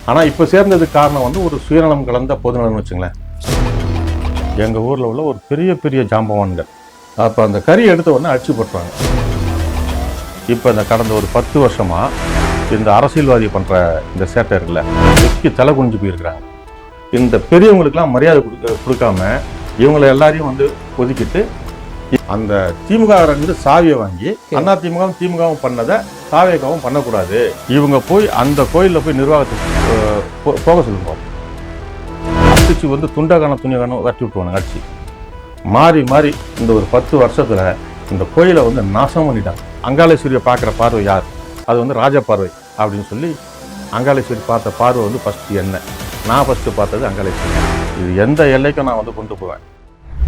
ஆனால் இப்போ சேர்ந்ததுக்கு காரணம் வந்து ஒரு சுயநலம் கலந்த பொதுநலம்னு வச்சுங்களேன். எங்கள் ஊரில் உள்ள ஒரு பெரிய பெரிய ஜாம்பவான்கள் அப்போ அந்த கறி எடுத்த உடனே அடிச்சு போட்டுருவாங்க. இப்போ இந்த கடந்த ஒரு 10 வருஷமாக இந்த அரசியல்வாதி பண்ணுற இந்த சேட்டை இருக்குல்ல, வெக்கி தலை குனிஞ்சு போயிருக்கிறாங்க. இந்த பெரியவங்களுக்கெல்லாம் மரியாதை கொடுக்காம இவங்களை எல்லாரையும் வந்து ஒதுக்கிட்டு அந்த திமுக சாவியை வாங்கி அண்ணா திமுகவும் பண்ணதை தாவேகாவும் பண்ணக்கூடாது, இவங்க போய் அந்த கோயிலில் போய் நிர்வாகத்துக்கு போக சொல்லுங்க. அடிச்சு வந்து துண்டகான துணியகானம் வெட்டி விட்டுருவாங்க. அடிச்சு மாறி மாறி இந்த ஒரு 10 வருஷத்துல இந்த கோயிலை வந்து நாசம் பண்ணிட்டாங்க. அங்காளேஸ்வரியை பார்க்குற பார்வை யார்? அது வந்து ராஜ பார்வை அப்படின்னு சொல்லி அங்காளேஸ்வரி பார்த்த பார்வை வந்து ஃபஸ்ட்டு என்ன, நான் ஃபஸ்ட்டு பார்த்தது அங்காளேஸ்வரி. இது எந்த எல்லைக்கும் நான் வந்து கொண்டு போவேன்.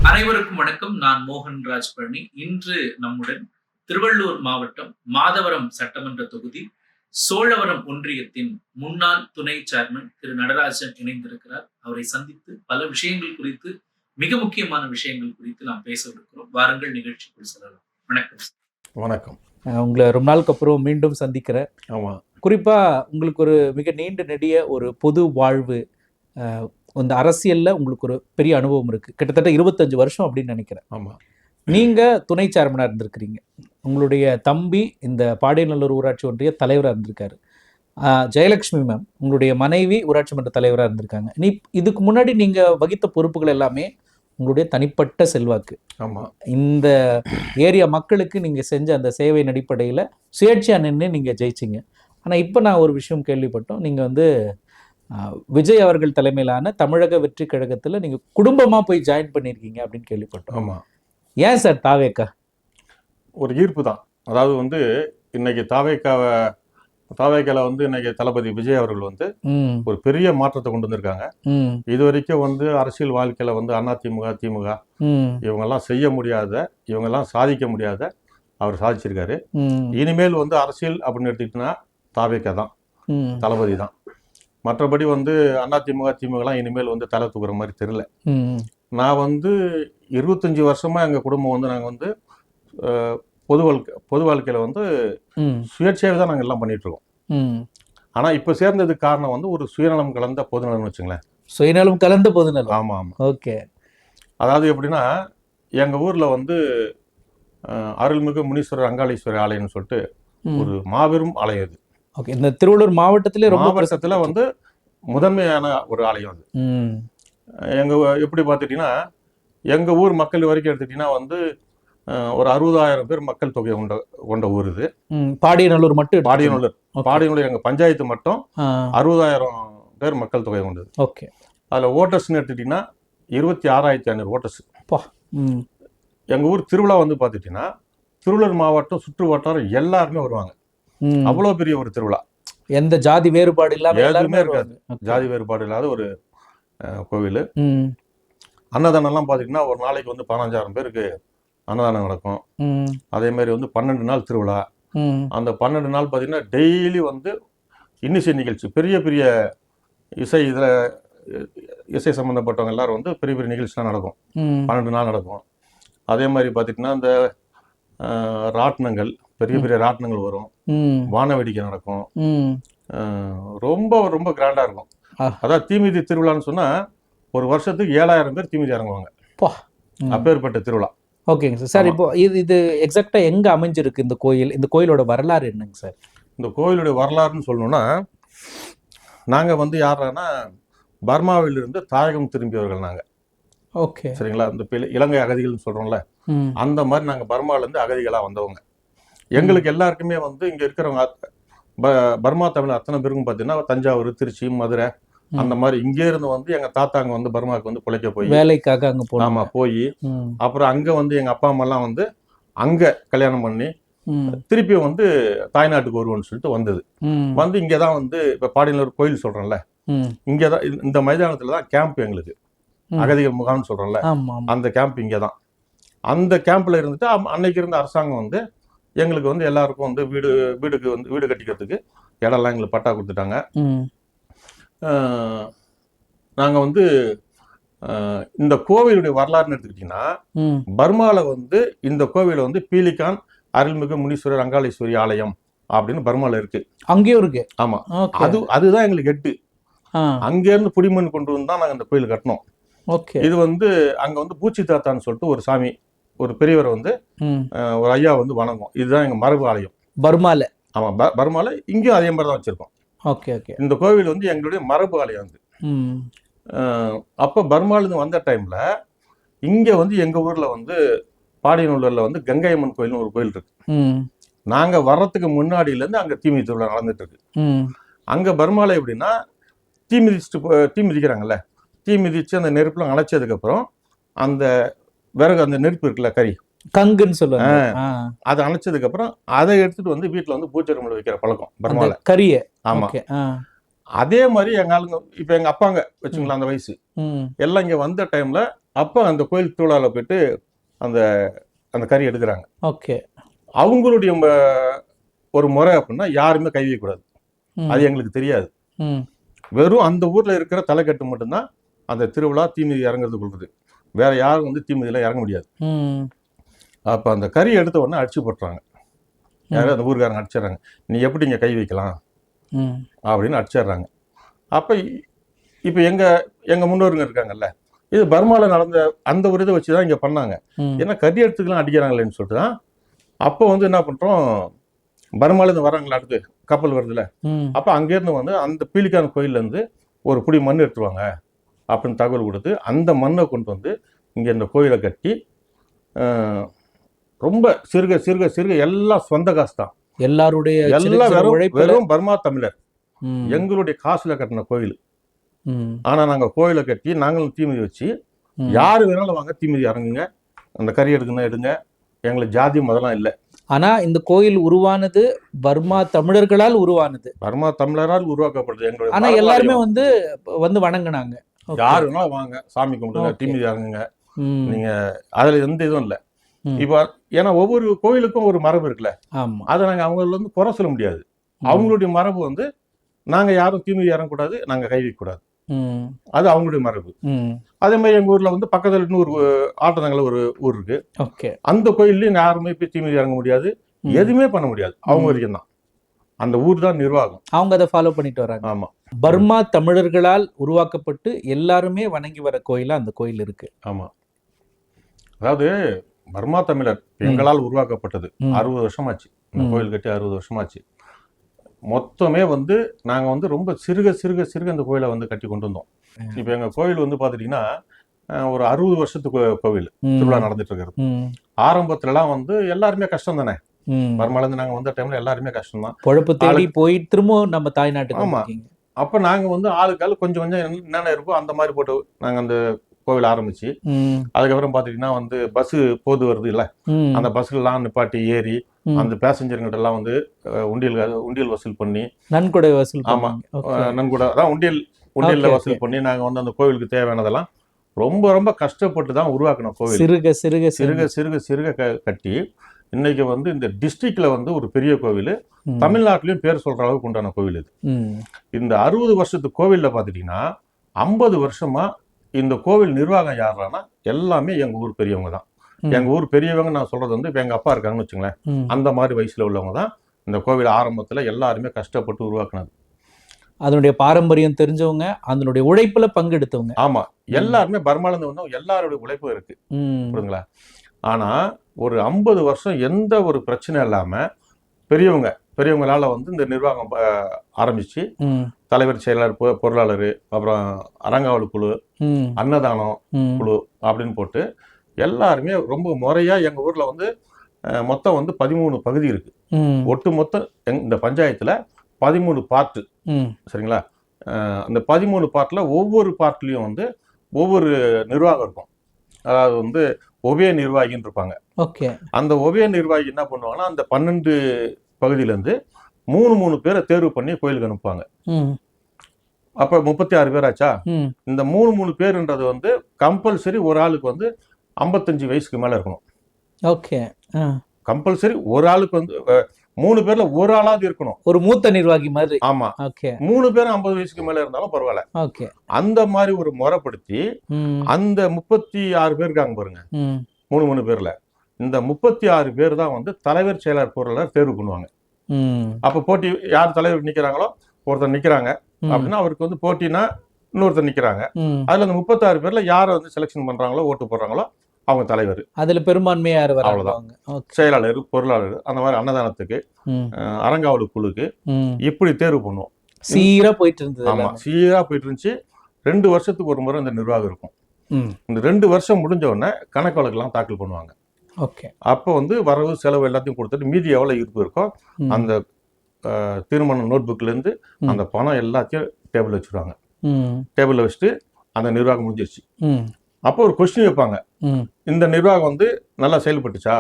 அனைவருக்கும் வணக்கம். நான் மோகன்ராஜ் பழனி. இன்று நம்முடன் திருவள்ளூர் மாவட்டம் மாதவரம் சட்டமன்ற தொகுதி சோழவரம் ஒன்றியத்தின் முன்னாள் துணை சேர்மன் திரு நடராஜன் இணைந்திருக்கிறார். அவரை சந்தித்து பல விஷயங்கள் குறித்து, மிக முக்கியமான விஷயங்கள் குறித்து நாம் பேச இருக்கிறோம். வாருங்கள், நிகழ்ச்சிக்குள் செல்லலாம். வணக்கம். வணக்கம். உங்களை ரொம்ப நாளுக்கு அப்புறம் மீண்டும் சந்திக்கிறேன். ஆமாம். குறிப்பா உங்களுக்கு ஒரு மிக நீண்ட நெடிய ஒரு பொது வாழ்வு, இந்த அரசியல்ல உங்களுக்கு ஒரு பெரிய அனுபவம் இருக்கு. கிட்டத்தட்ட 25 வருஷம் அப்படின்னு நினைக்கிறேன். ஆமாம். நீங்க துணை சேர்மனா இருந்திருக்கிறீங்க. உங்களுடைய தம்பி இந்த பாடியநல்லூர் ஊராட்சி ஒன்றிய தலைவராக இருந்திருக்காரு. ஜெயலட்சுமி மேம் உங்களுடைய மனைவி ஊராட்சி மன்ற தலைவராக இருந்திருக்காங்க. இதுக்கு முன்னாடி நீங்க வகித்த பொறுப்புகள் எல்லாமே உங்களுடைய தனிப்பட்ட செல்வாக்கு. ஆமாம். இந்த ஏரியா மக்களுக்கு நீங்க செஞ்ச அந்த சேவையின் அடிப்படையில் சுயேட்சையா நின்று நீங்க ஜெயிச்சிங்க. ஆனா இப்போ நான் ஒரு விஷயம் கேள்விப்பட்டோம், நீங்க வந்து விஜய் அவர்கள் தலைமையிலான தமிழக வெற்றி கழகத்துல நீங்க குடும்பமா போய் ஜாயின் பண்ணியிருக்கீங்க அப்படின்னு கேள்விப்பட்டோம். ஆமாம். ஏன் சார் தாவேக்கா? ஒரு ஈர்ப்பு தான். அதாவது வந்து இன்னைக்கு தாவேக்கால வந்து இன்னைக்கு தளபதி விஜய் அவர்கள் வந்து ஒரு பெரிய மாற்றத்தை கொண்டு வந்திருக்காங்க. இது வரைக்கும் வந்து அரசியல் வாழ்க்கையில வந்து அதிமுக திமுக இவங்கெல்லாம் செய்ய முடியாத, இவங்கெல்லாம் சாதிக்க முடியாத அவர் சாதிச்சிருக்காரு. இனிமேல் வந்து அரசியல் அப்படின்னு எடுத்துக்கிட்டோன்னா தாவேக்கா தான், தளபதி தான். மற்றபடி வந்து அதிமுக திமுகலாம் இனிமேல் வந்து தலை தூக்குற மாதிரி தெரியல. நான் வந்து 25 வருஷமா எங்கள் குடும்பம் வந்து நாங்கள் வந்து பொது வாழ்க்கையில் வந்து சுயேட்சையாக தான் நாங்கள் எல்லாம் பண்ணிட்டு இருக்கோம். ஆனால் இப்போ சேர்ந்ததுக்கு காரணம் வந்து ஒரு சுயநலம் கலந்த பொதுநலம்னு வச்சுங்களேன். சுயநலம் கலந்த பொதுநலம். ஆமாம் ஆமாம். ஓகே. அதாவது எப்படின்னா, எங்கள் ஊரில் வந்து அருள்மிகு முனீஸ்வரர் அங்காளீஸ்வரர் ஆலயம்னு சொல்லிட்டு ஒரு மாபெரும் ஆலயம் அது. ஓகே. இந்த திருவள்ளூர் மாவட்டத்திலே மாவட்டத்தில் வந்து முதன்மையான ஒரு ஆலயம் அது. எப்படி பார்த்துட்டிங்கன்னா, எங்கள் ஊர் மக்கள் வரைக்கும் எடுத்துக்கிட்டிங்கன்னா வந்து ஒரு 60,000 பேர் மக்கள் தொகை கொண்ட ஊர் இது. பாடியநல்லூர் மட்டும். பாடியநல்லூர் எங்கள் பஞ்சாயத்து மட்டும் 60,000 பேர் மக்கள் தொகை கொண்டது. ஓகே. அதில் ஓட்டர்ஸ்ன்னு எடுத்துக்கிட்டிங்கன்னா 26,500 ஓட்டர்ஸ். எங்கள் ஊர் திருவிழா வந்து பார்த்துட்டிங்கன்னா திருவள்ளூர் மாவட்டம் சுற்று வட்டாரம் எல்லாருமே வருவாங்க. அவ்வளோ பெரிய ஒரு திருவிழா. எந்த ஜாதி வேறுபாடு இல்லாமல் எல்லாருமே இருக்காது. ஜாதி வேறுபாடு இல்லாத ஒரு கோவில். அன்னதானம்லாம் பார்த்தீங்கன்னா ஒரு நாளைக்கு வந்து 15,000 பேருக்கு அன்னதானம் நடக்கும். அதே மாதிரி வந்து 12 நாள் திருவிழா. அந்த 12 நாள் பார்த்தீங்கன்னா டெய்லி வந்து இன்னிசை நிகழ்ச்சி, பெரிய பெரிய இசை சம்மந்தப்பட்டவங்க எல்லாரும் வந்து பெரிய பெரிய நிகழ்ச்சிலாம் நடக்கும். 12 நாள் நடக்கும். அதே மாதிரி பார்த்திங்கன்னா இந்த ராட்டினங்கள், பெரிய பெரிய ராட்டினங்கள் வரும். வான வேடிக்கை நடக்கும். ரொம்ப ரொம்ப கிராண்டாக இருக்கும். அதாவது தீமிதி திருவிழான்னு சொன்னால் ஒரு வருஷத்துக்கு 7,000 பேர் தீமிதி இறங்குவாங்க. அப்பேற்பட்ட திருவிழா. ஓகேங்க சார். சார் இப்போ இது எக்ஸாக்டா எங்க அமைஞ்சிருக்கு இந்த கோயில்? இந்த கோயிலோட வரலாறு என்னங்க சார்? இந்த கோயிலுடைய வரலாறுன்னு சொல்லணும்னா, நாங்கள் வந்து யாருன்னா பர்மாவிலிருந்து தாயகம் திரும்பியவர்கள் நாங்கள். ஓகே. சரிங்களா? இந்த இலங்கை அகதிகள்னு சொல்கிறோம்ல, அந்த மாதிரி நாங்கள் பர்மாவிலேருந்து அகதிகளாக வந்தவங்க. எங்களுக்கு எல்லாருக்குமே வந்து இங்கே இருக்கிறவங்க பர்மா தமிழ் அத்தனை பேருக்கும் பார்த்தீங்கன்னா தஞ்சாவூர், திருச்சி, மதுரை அந்த மாதிரி இங்கே இருந்து வந்து எங்கள் தாத்தாங்க வந்து பர்மாவுக்கு வந்து பிழைக்க போய் வேலைக்காக அங்கே போய், ஆமாம் போய் அப்புறம் அங்கே வந்து எங்கள் அப்பா அம்மாலாம் வந்து அங்கே கல்யாணம் பண்ணி திருப்பி வந்து தாய்நாட்டுக்கு வருவோன்னு சொல்லிட்டு வந்தது. வந்து இங்கே தான் வந்து இப்போ பாடியநல்லூர் கோயில் சொல்கிறோம்ல, இங்கே தான் இந்த மைதானத்தில் தான் கேம்ப் எங்களுக்கு, அகதிகள் முகாம்னு சொல்கிறோம்ல, அந்த கேம்ப் இங்கே தான். அந்த கேம்பில் இருந்துட்டு அன்னைக்கு இருந்த அரசாங்கம் வந்து எங்களுக்கு வந்து எல்லாருக்கும் வந்து வீடு கட்டிக்கிறதுக்கு இடம்லாம் எங்களுக்கு பட்டா கொடுத்துட்டாங்க. நாங்கள் வந்து இந்த கோவிலுடைய வரலாறுன்னு எடுத்துக்கிட்டிங்கன்னா, பர்மாவில் வந்து இந்த கோவிலை வந்து பீலிகான் அருள்மிகு முனீஸ்வரர் அங்காளீஸ்வரி ஆலயம் அப்படின்னு பர்மாவில் இருக்கு. அங்கேயும் இருக்கு. ஆமாம். அதுதான் எங்களுக்கு 8. அங்கேருந்து புடிமண் கொண்டு வந்து தான் நாங்கள் இந்த கோயில் கட்டினோம். ஓகே. இது வந்து அங்க வந்து பூச்சி தாத்தான்னு சொல்லிட்டு ஒரு சாமி, ஒரு பெரியவர் வந்து ஒரு ஐயா வந்து வணங்கும். இதுதான் எங்க மரபு ஆலயம். பர்மால. ஆமா, பர்மால இங்கேயும் அதே மாதிரி தான் வச்சிருக்கோம். Okay okay. இந்த கோவில் வந்து எங்களுடைய மரபு ஆலயம் வந்து. அப்போ பர்மாலேருந்து வந்த டைம்ல இங்க வந்து எங்க ஊர்ல வந்து பாடியநல்லூர்ல வந்து கங்கை அம்மன் கோயில்னு ஒரு கோயில் இருக்கு. நாங்க வர்றதுக்கு முன்னாடியில இருந்து அங்க தீமிதி திருவிழா நடந்துட்டு இருக்கு. அங்க பர்மால எப்படின்னா தீ மிதிக்கிறாங்கல்ல, தீ மிதிச்சு அந்த நெருப்புலாம் அணைச்சதுக்கு அப்புறம் அந்த விறகு, அந்த நெருப்பு இருக்குல்ல, கறி கங்குன்னு சொல்லுவாங்க, அதை அணைச்சதுக்கு அப்புறம் அதை எடுத்துட்டு வந்து வீட்டுல வந்து பூஜை ரூம்ல வைக்கிற பழக்கம் பர்மால. கரிய. ஆமா. அதே மாதிரி எங்க ஆளுங்க இப்ப எங்க அப்பாங்க வச்சுங்களா அந்த வயசு எல்லாம் இங்க வந்த டைம்ல அப்ப அந்த கோயில் திருவிழால போயிட்டு அந்த அந்த கறி எடுக்கிறாங்க. ஓகே. அவங்களுடைய ஒரு முறை அப்படின்னா யாருமே கை வைக்கக்கூடாது. அது எங்களுக்கு தெரியாது. வெறும் அந்த ஊர்ல இருக்கிற தலைக்கட்டு மட்டும்தான் அந்த திருவிழா தீமிதி இறங்குறது கொள்வது. வேற யாரும் வந்து தீமிதியில இறங்க முடியாது. அப்ப அந்த கறி எடுத்த உடனே அடிச்சு போட்டுறாங்க. யாரும் அந்த ஊருக்காரங்க அடிச்சிடறாங்க. நீ எப்படி இங்க கை வைக்கலாம் அப்படின்னு அடிச்சிடுறாங்க. அப்ப இப்ப எங்க முன்னோருங்க இருக்காங்கல்ல, இது பர்மால நடந்த அந்த ஒரு இதை வச்சுதான் இங்க பண்ணாங்க. ஏன்னா கறி எடுத்துக்கலாம் அடிக்கிறாங்களேன்னு சொல்லிட்டு தான் அப்போ வந்து என்ன பண்றோம், பர்மால இருந்து வராங்களா, அடுத்து கப்பல் வருதுல, அப்ப அங்கேருந்து வந்து அந்த பீலிக்கான கோயில்ல இருந்து ஒரு புடி மண் எடுத்துருவாங்க அப்படின்னு தகவல் கொடுத்து அந்த மண்ணை கொண்டு வந்து இங்க இந்த கோயிலை கட்டி ரொம்ப சிறுக சிறுக சிறுக எல்லாம் சொந்த காசு தான். எல்லாருடைய எல்லாம் வெறும் பர்மா தமிழர் எங்களுடைய காசுல கட்டின கோயில். ஆனா நாங்க கோயிலை கட்டி நாங்களும் தீமிதி வச்சு யாரு வேணாலும் வாங்க தீமிதி இறங்குங்க, அந்த கறி எடுக்குன்னா எடுங்க, எங்களுக்கு ஜாதி மதம்லாம் இல்லை. ஆனா இந்த கோயில் உருவானது பர்மா தமிழர்களால் உருவானது, பர்மா தமிழரால் உருவாக்கப்பட்டது. எங்களுடைய ஆனா எல்லாருமே வந்து வணங்கினாங்க. யாரு வேணாலும் வாங்க, சாமி கும்பிடுங்க, தீமிதி இறங்குங்க, நீங்க அதுல எந்த இதுவும் இல்லை. இப்ப ஏன்னா ஒவ்வொரு கோயிலுக்கும் ஒரு மரபு இருக்குல்ல, அதை நாங்க அவங்கள வந்து குறை சொல்ல முடியாது. அவங்களுடைய மரபு வந்து நாங்க யாரும் தீமிதி இறங்கக்கூடாது, நாங்க கை வைக்கக்கூடாது, அது அவங்களுடைய மரபு. அதே மாதிரி எங்க ஊர்ல வந்து பக்கத்துல இன்னொரு ஆட்டத்தங்கல ஒரு ஊர் இருக்கு. அந்த கோயில்லையும் யாருமே போய் தீமிதி இறங்க முடியாது, எதுவுமே பண்ண முடியாது. அவங்க வரைக்கும் தான் அந்த ஊர் தான் நிர்வாகம், அவங்க அதை ஃபாலோ பண்ணிட்டு வராங்க. ஆமா, பர்மா தமிழர்களால் உருவாக்கப்பட்டு எல்லாருமே வணங்கி வர கோயிலா அந்த கோயில் இருக்கு. ஆமா, அதாவது பர்மா தமிழர் எங்களால் உருவாக்கப்பட்டது 60 வருஷமாச்சு. இந்த கோயில் கட்டி 60 வருஷமாச்சு. மொத்தமே வந்து நாங்க வந்து ரொம்ப சிறுக சிறுக சிறுக இந்த கோயிலை வந்து கட்டி கொண்டு வந்தோம். இப்ப எங்க கோயில் வந்து பாத்துட்டீங்கன்னா ஒரு 60 வருஷத்துக்கு கோவில் திருவிழா நடந்துட்டு இருக்கிறது. ஆரம்பத்துலலாம் வந்து எல்லாருமே கஷ்டம் தானே, பர்மால இருந்து நாங்க வந்த டைம்ல எல்லாருமே கஷ்டம் தான், பொழப்பு தேடி போய் திரும்ப நம்ம தாய்நாட்டுக்கு. ஆமா, அப்ப நாங்க வந்து ஆளுக்கு ஆளு கொஞ்சம் கொஞ்சம் என்னென்ன இருக்கோ அந்த மாதிரி போட்டு நாங்க அந்த கோவில் ஆரம்பிச்சு, அதுக்கப்புறம் பாத்தீங்கன்னா வந்து பஸ் போது வருது இல்ல, அந்த பஸ்லாம் நிப்பாட்டி ஏறி அந்த பேசஞ்சர்கிட்ட எல்லாம் வந்து உண்டியல் வசூல் பண்ணி, நன்கொடை வசூல். ஆமா, நன்கொடை அதான் உண்டியல்ல வசூல் பண்ணி நாங்க வந்து அந்த கோவிலுக்கு தேவையானதெல்லாம் ரொம்ப ரொம்ப கஷ்டப்பட்டு தான் உருவாக்கணும் கோவில். சிறுக சிறுக சிறுக சிறுக சிறுக கட்டி இன்னைக்கு வந்து இந்த டிஸ்ட்ரிக்ட்ல வந்து ஒரு பெரிய கோவில், தமிழ்நாட்டிலையும் பேர் சொல்ற அளவுக்கு உண்டான கோவில் இது. இந்த 60 வருஷத்து கோவில்ல பாத்துட்டீங்கன்னா 50 வருஷமா இந்த கோவில் நிர்வாகம் யாருன்னா எல்லாமே எங்க ஊர் பெரியவங்க தான். எங்க ஊர் பெரியவங்க நான் சொல்றது வந்து இப்ப எங்க அப்பா இருக்காங்கன்னு வச்சுங்களேன், அந்த மாதிரி வயசுல உள்ளவங்க தான் இந்த கோவில் ஆரம்பத்துல எல்லாருமே கஷ்டப்பட்டு உருவாக்குனது. அதனுடைய பாரம்பரியம் தெரிஞ்சவங்க, அதனுடைய உழைப்புல பங்கெடுத்தவங்க. ஆமா, எல்லாருமே பர்மால இருந்து வந்தவங்க, எல்லாருடைய உழைப்பும் இருக்கு, புரியுதுங்களா? ஆனா ஒரு 50 வருஷம் எந்த ஒரு பிரச்சனை இல்லாம பெரியவங்களால வந்து இந்த நிர்வாகம் ஆரம்பிச்சு தலைவர், செயலாளர், பொருளாளர், அப்புறம் அறங்காவல் குழு, அன்னதானம் குழு அப்படின்னு போட்டு எல்லாருமே ரொம்ப முறையா எங்க ஊர்ல வந்து மொத்தம் வந்து 13 பகுதி இருக்கு. ஒட்டு மொத்தம் இந்த பஞ்சாயத்துல 13 பார்ட்டு, சரிங்களா? அந்த 13 பார்ட்ல ஒவ்வொரு பார்ட்லயும் வந்து ஒவ்வொரு நிர்வாகம் இருக்கும். அதாவது வந்து ஒவே நிர்வாகின்னு இருப்பாங்க. அந்த ஒவே நிர்வாகி என்ன பண்ணுவாங்கன்னா அந்த 12 பகுதியில இருந்து 3 பேரை தேர்வு பண்ணி கோயிலுக்கு அனுப்புவாங்க. அப்ப 36 பேர் ஆச்சா? இந்த 3 பேருன்றது வந்து கம்பல்சரி ஒரு ஆளுக்கு வந்து 55 வயசுக்கு மேல இருக்கணும். ஓகே, கம்பல்சரி ஒரு ஆளுக்கு வந்து 3 பேர்ல ஒரு ஆளாவது இருக்கணும், ஒரு மூத்த நிர்வாகி மாதிரி. ஆமா, 3 பேரும் 50 வயசுக்கு மேல இருந்தாலும் பரவாயில்ல. அந்த மாதிரி ஒரு முறைப்படுத்தி அந்த 36 பேர் இருக்காங்க பாருங்க, 3 பேர்ல இந்த 36 பேர் தான் வந்து தலைவர், செயலாளர், பொருளாளர் தேர்வு பண்ணுவாங்க. அப்ப போட்டி யார் தலைவர் நிக்கிறாங்களோ ஒருத்தர் நிக்கிறாங்க, அப்படின்னா அவருக்கு வந்து போட்டினா இன்னொருத்தர் நிக்கிறாங்க. ம். அதுல அந்த 36 பேர்ல யாரை வந்து செலெக்ஷன் பண்றாங்களோ ஓட்டு போடுறாங்களோ அவங்க தலைவர், அதுல பெரும்பான்மையா யார் அவ்வளவுதான். வராங்க? ஓகே. செயலாளர், பொருளாளர், அந்த மாதிரி அன்னதானத்துக்கு, ம். அறங்காவல் குழுக்கு ம். இப்படி தேர்வு பண்ணுவோம். சீரா போயிட்டு இருந்தது ஆமா, எல்லாமே. சீரா போயிட்டு இருந்துச்சு. 2 வருஷத்துக்கு ஒரு முறை இந்த நிர்வாகம் இருக்கும். ம். இந்த 2 வருஷம் முடிஞ்ச உடனே கணக்கு வழக்கெல்லாம் தாக்கல் பண்ணுவாங்க. ஓகே. அப்போ வந்து வரவு செலவு எல்லாத்தையும் கொடுத்துட்டு மீதி எவ்வளவு இருப்பு இருக்கோ ம். அந்த திருமண நோட் புக்ல இருந்து ம். அந்த பணம் எல்லாத்தையும் டேபிள் வச்சிருவாங்க. ம். டேபிள்ல வச்சுட்டு அந்த நிர்வாகம் முடிஞ்சிருச்சு. ம். அப்போ ஒரு கொஸ்டின் வைப்பாங்க, ம். இந்த நிர்வாகம் வந்து நல்லா செயல்பட்டுச்சா,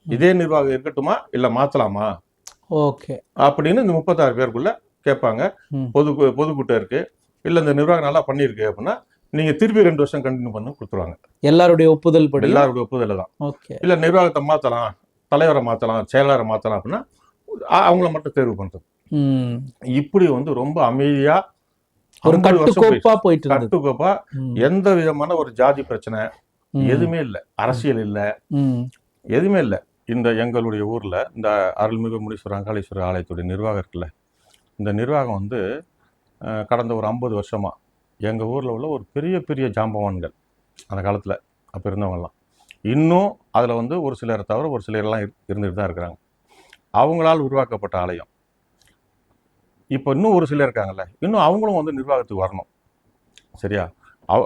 இதே நிர்வாகம் இருக்கட்டுமா இல்ல மாத்தலாமா ஓகே. அப்படின்னு இந்த 36 பேருக்குள்ள கேட்பாங்க. ம். பொதுக்கூட்டம் இருக்கு, இல்ல இந்த நிர்வாகம் நல்லா பண்ணியிருக்கு அப்படின்னா நீங்க திருப்பி 2 வருஷம் கண்டினியூ பண்ணி கொடுத்துருவாங்க. எல்லாருடைய ஒப்புதல் படி. எல்லாருடைய ஒப்புதல் தான். ஓகே. இல்ல நிர்வாகத்தை மாத்தலாம், தலைவரை மாத்தலாம், செயலாளரை மாத்தலாம் அப்படின்னா அவங்கள மட்டும் தேர்வு பண்றது. ம். இப்படி வந்து ரொம்ப அமைதியா ஒரு 50 வருஷம் கட்டுக்கோப்பா போயிட்டு இருந்தது. கட்டுக்கோப்பா, ம். எந்த விதமான ஒரு ஜாதி பிரச்சனை ம். எதுவுமே இல்ல, அரசியல் இல்ல, ம். எதுவுமே இல்ல. இந்த எங்களுடைய ஊர்ல இந்த அருள்மிகு முனீஸ்வரர் அங்காளீஸ்வரர் ஆலயத்துடைய நிர்வாகம் இருக்குல்ல, இந்த நிர்வாகம் வந்து கடந்த ஒரு 50 வருஷமா எங்க ஊர்ல உள்ள ஒரு பெரிய பெரிய ஜாம்பவான்கள் அந்த காலத்துல அப்ப இருந்தவங்கலாம் இன்னும் அதுல வந்து ஒரு சிலரை தவிர ஒரு சிலர்லாம் இருந்துட்டு தான் இருக்கிறாங்க. அவங்களால் உருவாக்கப்பட்ட ஆலயம். இப்போ இன்னும் ஒரு சிலர் இருக்காங்கல்ல, இன்னும் அவங்களும் வந்து நிர்வாகத்துக்கு வரணும். சரியா?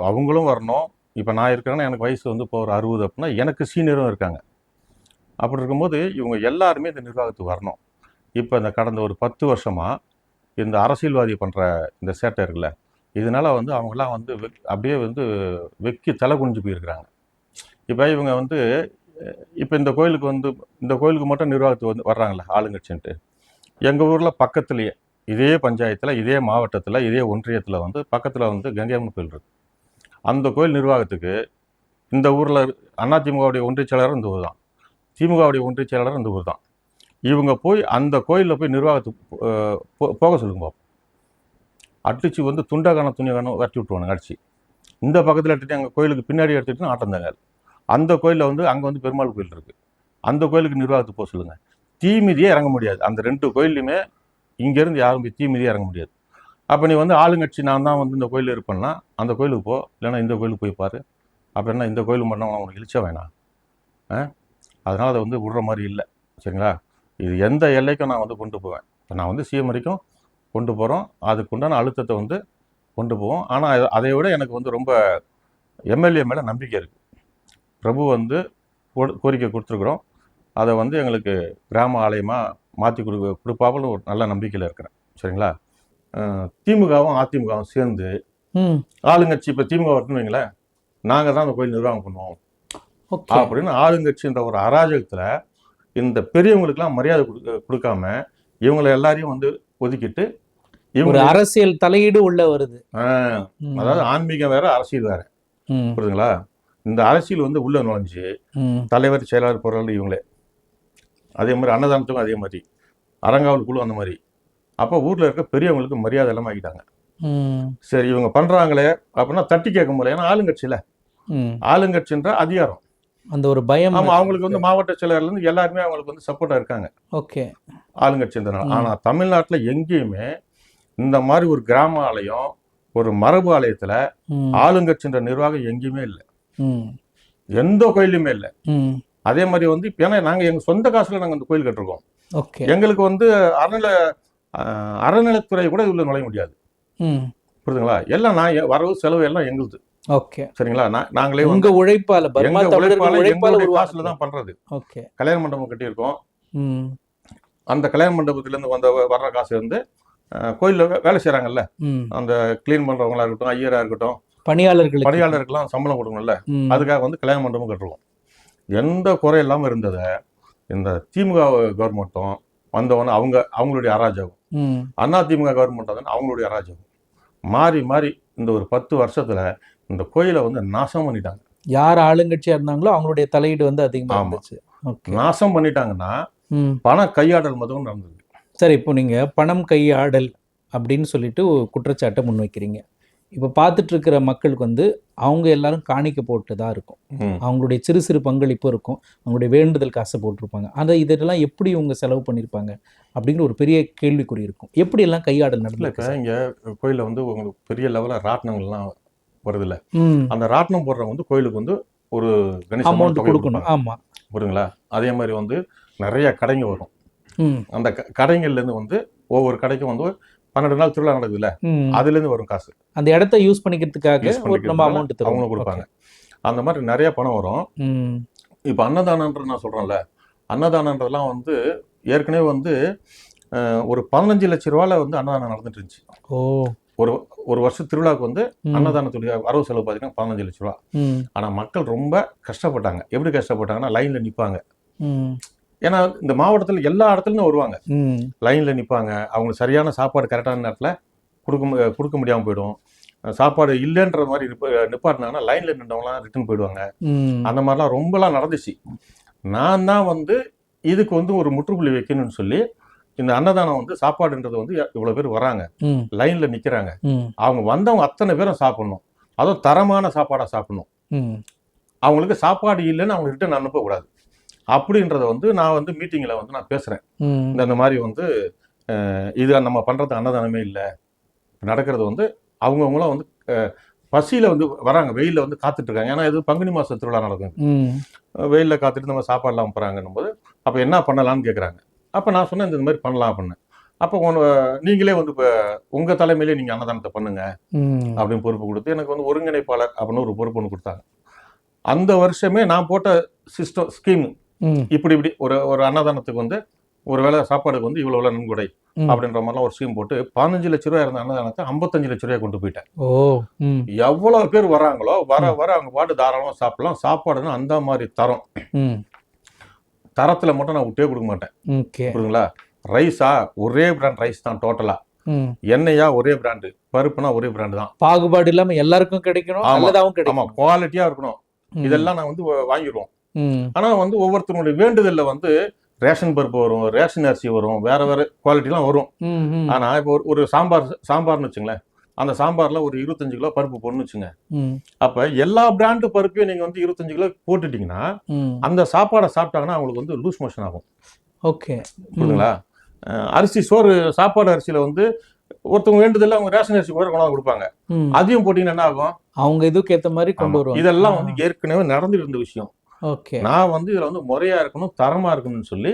அவங்களும் வரணும். இப்போ நான் இருக்கிறேன்னா எனக்கு வயசு வந்து இப்போ ஒரு 60 அப்படின்னா எனக்கு சீனியரும் இருக்காங்க. அப்படி இருக்கும்போது இவங்க எல்லாருமே இந்த நிர்வாகத்துக்கு வரணும். இப்போ இந்த கடந்த ஒரு 10 வருஷமா இந்த அரசியல்வாதி பண்ற இந்த சேட்டை இருக்குல்ல, இதனால வந்து அவங்களாம் வந்து அப்படியே வந்து வெக்கி தலை குனிஞ்சு போயிருக்கிறாங்க. இப்போ இவங்க வந்து இப்போ இந்த கோயிலுக்கு மட்டும் நிர்வாகத்துக்கு வந்து வர்றாங்கல்ல ஆளுங்கட்சின்ட்டு. எங்கள் ஊரில் பக்கத்துலேயே இதே பஞ்சாயத்தில், இதே மாவட்டத்தில், இதே ஒன்றியத்தில் வந்து பக்கத்தில் வந்து கங்கையம்மன் கோயில் இருக்கு. அந்த கோயில் நிர்வாகத்துக்கு இந்த ஊரில் அதிமுகவுடைய ஒன்றிய செயலாளர் இந்த ஊர் தான், திமுகவுடைய ஒன்றிய செயலாளர் இந்த ஊர் தான். இவங்க போய் அந்த கோயிலில் போய் நிர்வாகத்துக்கு போக சொல்லுங்க பாப்போம். அடிச்சு வந்து துண்டகானம் துணிகானம் வரட்டி விட்டுருவானுங்க அடிச்சு. இந்த பக்கத்தில் எடுத்துகிட்டு எங்கள் கோயிலுக்கு பின்னாடி எடுத்துகிட்டு ஆட்டந்தாங்க. அந்த கோயிலில் வந்து அங்கே வந்து பெருமாள் கோயில் இருக்குது, அந்த கோயிலுக்கு நிர்வாகத்துக்கு போக சொல்லுங்கள். தீமிதியே இறங்க முடியாது. அந்த 2 கோயிலையுமே இங்கேருந்து யாரும் போய் தீமிதியே இறங்க முடியாது. அப்போ நீ வந்து ஆளுங்கட்சி நான் தான் வந்து இந்த கோயிலில் இருப்பேன்னா அந்த கோயிலுக்கு போ, இல்லைன்னா இந்த கோயிலுக்கு போய் பாரு. அப்படின்னா இந்த கோயிலுக்கு மட்டும் உனக்கு இழிச்சா வேணாம். அதனால் அதை வந்து விடுற மாதிரி இல்லை. சரிங்களா? இது எந்த எல்லைக்கும் நான் வந்து கொண்டு போவேன். இப்போ நான் வந்து சிஎம் வரைக்கும் கொண்டு போகிறோம், அதுக்கு உண்டான அழுத்தத்தை வந்து கொண்டு போவோம். ஆனால் அதை விட எனக்கு வந்து ரொம்ப எம்எல்ஏ மேலே நம்பிக்கை இருக்குது. பிரபு வந்து கோரிக்கை கொடுத்துருக்குறோம், அதை வந்து எங்களுக்கு கிராம ஆலயமாக மாற்றி கொடுப்பாப்புன்னு ஒரு நல்ல நம்பிக்கையில் இருக்கிறேன். சரிங்களா? திமுகவும் அதிமுகவும் சேர்ந்து ஆளுங்கட்சி இப்போ திமுக வரணும்னு வைங்களேன், நாங்கள் தான் அந்த கோயில் நிர்வாகம் பண்ணுவோம் அப்படின்னு ஆளுங்கட்சின்ற ஒரு அராஜகத்தில் இந்த பெரியவங்களுக்கெல்லாம் மரியாதை கொடுக்காம இவங்களை எல்லாரையும் வந்து ஒதுக்கிட்டு ஒரு அரசியல் தலையீடு உள்ள வருது. அதாவது ஆன்மீகம் வேற அரசியல் வேற, புரியுதுங்களா? இந்த அரசியல் வந்து உள்ள நுழைஞ்சு தலைவர், செயலாளர், பொருள் இவங்களே, அதே மாதிரி அன்னதானத்துக்கும் அதே மாதிரி, அறங்காவல் குழு அந்த மாதிரி. அப்போ ஊர்ல இருக்க பெரியவங்களுக்கு மரியாதை எல்லாம் ஆகிட்டாங்க. சரி இவங்க பண்றாங்களே அப்படின்னா தட்டி கேட்க முடியல. ஏன்னா ஆளுங்கட்சியில ஆளுங்கட்சின்ற அதிகாரம், அந்த ஒரு பயம். ஆமா, அவங்களுக்கு வந்து மாவட்ட செயலர்ல இருந்து எல்லாருமே அவங்களுக்கு வந்து சப்போர்ட்டா இருக்காங்க. ஓகே, ஆளுங்கட்சின்றனால. ஆனா தமிழ்நாட்டுல எங்கேயுமே இந்த மாதிரி ஒரு கிராம ஆலயம், ஒரு மரபு ஆலயத்துல ஆளுங்கட்சின்ற நிர்வாகம் எங்கேயுமே இல்லை, எந்த கோயிலுமே இல்லை. அதே மாதிரி வந்து ஏன்னா நாங்க எங்க சொந்த காசுல நாங்க அந்த கோயில் கட்டிருக்கோம். எங்களுக்கு வந்து அறநிலைத்துறை கூட உள்ள நுழைய முடியாது, புரியுதுங்களா? எல்லாம் நான் வரவு செலவு எல்லாம் எங்களுது. ஓகே, சரிங்களா? நாங்களே உங்க உழைப்பால எங்களுடைய காசுல தான் பண்றது. கல்யாண மண்டபம் கட்டியிருக்கோம், அந்த கல்யாண மண்டபத்துல இருந்து வர்ற காசு வந்து கோயில்ல வேலை செய்யறாங்கல்ல, அந்த கிளீன் பண்றவங்களா இருக்கட்டும், ஐயரா இருக்கட்டும், பணியாளர்களுக்கெல்லாம் சம்பளம் கொடுக்கணும்ல, அதுக்காக வந்து கல்யாண மண்டபம் கட்டுருவோம். எந்த குறை இல்லாம இருந்ததை இந்த திமுக கவர்மெண்ட்டும் வந்தவொன்னு அவங்களுடைய அராஜகம், அதிமுக கவர்மெண்ட் வந்து அவங்களுடைய அராஜகம் மாறி மாறி இந்த ஒரு 10 வருஷத்துல இந்த கோயிலை வந்து நாசம் பண்ணிட்டாங்க. யார் ஆளுங்கட்சியா இருந்தாங்களோ அவங்களுடைய தலையீடு வந்து அதிகமா இருந்துச்சு. நாசம் பண்ணிட்டாங்கன்னா பண கையாடல் முதல் நடந்தது. சரி, இப்போ நீங்க பணம் கையாடல் அப்படின்னு சொல்லிட்டு குற்றச்சாட்டை முன்வைக்கிறீங்க. இப்போ பார்த்துட்டு இருக்கிற மக்களுக்கு வந்து அவங்க எல்லாரும் காணிக்க போட்டுதான் இருக்கும், ம். அவங்களுடைய சிறு சிறு பங்களிப்பு இருக்கும், அவங்களுடைய வேண்டுதல் காசை போட்டிருப்பாங்க. அந்த இதெல்லாம் எப்படி இவங்க செலவு பண்ணியிருப்பாங்க அப்படிங்கிற ஒரு பெரிய கேள்விக்குறி இருக்கும். எப்படி எல்லாம் கையாடல் இல்லை நடந்திருக்கு இப்போ சார்? இங்கே கோயிலில் வந்து உங்களுக்கு பெரிய லெவலில் ராட்டினங்கள்லாம் வருதுல்ல, ம் அந்த ராட்டினம் போடுறவங்க வந்து கோயிலுக்கு வந்து ஒரு கணிசமான அமௌண்ட் தொகை கொடுக்கணும். கொடுப்பாங்க. ஆமாம். புரியுதுங்களா? அதே மாதிரி வந்து நிறைய கடைங்க வரும். ம் அந்த கடைங்கள்லேருந்து வந்து ஒவ்வொரு கடைக்கும் வந்து 12 நாள் திருவிழா நடக்குதுல்ல, ம் அதுலேருந்து வரும் காசு அந்த இடத்த யூஸ் பண்ணிக்கிறதுக்காக யூஸ் ஒரு நம்ம பண்ணிக்கிறதுனால அமௌண்ட் தருவோம். அவங்களும் கொடுப்பாங்க. அந்த மாதிரி நிறைய பணம் வரும். ம் இப்போ அன்னதானன்றது நான் சொல்கிறேன்ல, அன்னதானன்றதெல்லாம் வந்து ஏற்கனவே வந்து ஒரு 15 லட்ச ரூபாயில் வந்து அன்னதானம் நடந்துட்டு இருந்துச்சு. ஓ ஒரு ஒரு வருஷம் திருவிழாவுக்கு வந்து ம் அன்னதானத்துடைய வரவு செலவு பார்த்தீங்கன்னா 15 லட்ச ரூபா. ம் ஆனால் மக்கள் ரொம்ப கஷ்டப்பட்டாங்க. எப்படி கஷ்டப்பட்டாங்கன்னா, லைனில் நிற்பாங்க. ம் ஏன்னா இந்த மாவட்டத்தில் எல்லா இடத்துலேருந்து வருவாங்க. ம் லைனில் நிற்பாங்க. அவங்களுக்கு சரியான சாப்பாடு கரெக்டான நேரத்தில் கொடுக்க முடியாமல் போயிடும். சாப்பாடு இல்லைன்ற மாதிரி நிப்பாட்டினாங்கன்னா லைனில் நின்றவங்களாம் ரிட்டர்ன் போயிடுவாங்க. ம் அந்த மாதிரிலாம் ரொம்பலாம் நடந்துச்சு. நான் தான் வந்து இதுக்கு வந்து ஒரு முற்றுப்புள்ளி வைக்கணும்னு சொல்லி, இந்த அன்னதானம் வந்து சாப்பாடுன்றது வந்து இவ்வளோ பேர் வராங்க, ம் லைனில் நிற்கிறாங்க. ம் அவங்க வந்தவங்க அத்தனை பேரும் சாப்பிடணும். அதுவும் தரமான சாப்பாடாக சாப்பிடணும். ம் அவங்களுக்கு சாப்பாடு இல்லைன்னு அவங்க ரிட்டர்ன் அனுப்பக்கூடாது. அப்படின்றத வந்து நான் வந்து மீட்டிங்கில் வந்து நான் பேசுகிறேன். ம் இந்த மாதிரி வந்து இது நம்ம பண்ணுறது அன்னதானமே இல்லை. நடக்கிறது வந்து அவங்கவுங்களாம் வந்து பசியில் வந்து வராங்க, வெயிலில் வந்து காத்துட்டு இருக்காங்க. ஏன்னா இது பங்குனி மாத திருவிழா நடக்குது. ம் வெயிலில் காத்துட்டு நம்ம சாப்பாடுலாம் போகிறாங்கன்னும் போது, அப்போ என்ன பண்ணலான்னு கேட்குறாங்க. அப்போ நான் சொன்னேன், இந்த மாதிரி பண்ணலாம் அப்படின்னு. அப்போ நீங்களே வந்து இப்போ உங்கள் தலைமையிலே நீங்கள் அன்னதானத்தை பண்ணுங்க ம் அப்படின்னு பொறுப்பு கொடுத்து எனக்கு வந்து ஒருங்கிணைப்பாளர் அப்படின்னு ஒரு பொறுப்பு ஒன்று கொடுத்தாங்க. அந்த வருஷமே நான் போட்ட ஸ்கீம் ம் இப்படி ஒரு அன்னதானத்துக்கு வந்து ஒரு வேளை சாப்பாடுக்கு வந்து இவ்வளோ நன்கொடை ம். அப்படின்ற மாதிரிலாம் ஒரு ஸ்கீம் போட்டு 15 லட்ச ரூபாய் இருந்த அன்னதானத்தை 55 லட்ச ரூபாய் கொண்டு போயிட்டேன். ஓ ம் எவ்வளோ பேர் வராங்களோ வர அவங்க பாட்டு தாராளமாக சாப்பிடலாம். சாப்பாடுன்னா அந்த மாதிரி தரம். ம் தரத்தில் மட்டும் நான் விட்டே கொடுக்க மாட்டேன். ஓகே புரியுதுங்களா? ரைஸா ஒரே பிராண்ட் ரைஸ் தான் டோட்டலாக. ம் எண்ணெயா ஒரே பிராண்டு, பருப்புனா ஒரே பிராண்டு தான். பாகுபாடு இல்லாம எல்லாருக்கும் கிடைக்கணும், ஆமா. நல்லதாவும் ஆமாம், கிடைக்கும். குவாலிட்டியாக இருக்கணும். ம். இதெல்லாம் நான் வந்து வாங்கிடுவோம். ம் ஆனால் வந்து ஒவ்வொருத்தருடைய வேண்டுதலில் வந்து ரேஷன் பருப்பு வரும், ரேஷன் அரிசி வரும், வேற குவாலிட்டிலாம் வரும். ம் ம் ஆனால் இப்போ ஒரு சாம்பார்னு வச்சுங்களேன், அந்த சாம்பாரில் ஒரு 25 கிலோ பருப்பு போடணும்னு வச்சுங்க. ம் அப்போ எல்லா பிராண்டு பருப்பையும் நீங்கள் வந்து 25 கிலோ போட்டுட்டீங்கன்னா ம் அந்த சாப்பாடை சாப்பிட்டாங்கன்னா அவங்களுக்கு வந்து லூஸ் மோஷன் ஆகும். ஓகே புரியுதுங்களா? அரிசி சாப்பாடு அரிசியில் வந்து ஒருத்தவங்க வேண்டுதல்ல அவங்க ரேஷன் அரிசி கூட கொண்டாந்து கொடுப்பாங்க. ம் அதையும் போட்டிங்கன்னா என்ன ஆகும்? அவங்க இதுக்கு ஏத்த மாதிரி கொண்டு ஆமா. வருவாங்க. இதெல்லாம் வந்து ஏற்கனவே நடந்துட்டு இருந்த விஷயம். ஓகே நான் வந்து இதில் வந்து முறையா இருக்கணும், தரமா இருக்கணும்னு சொல்லி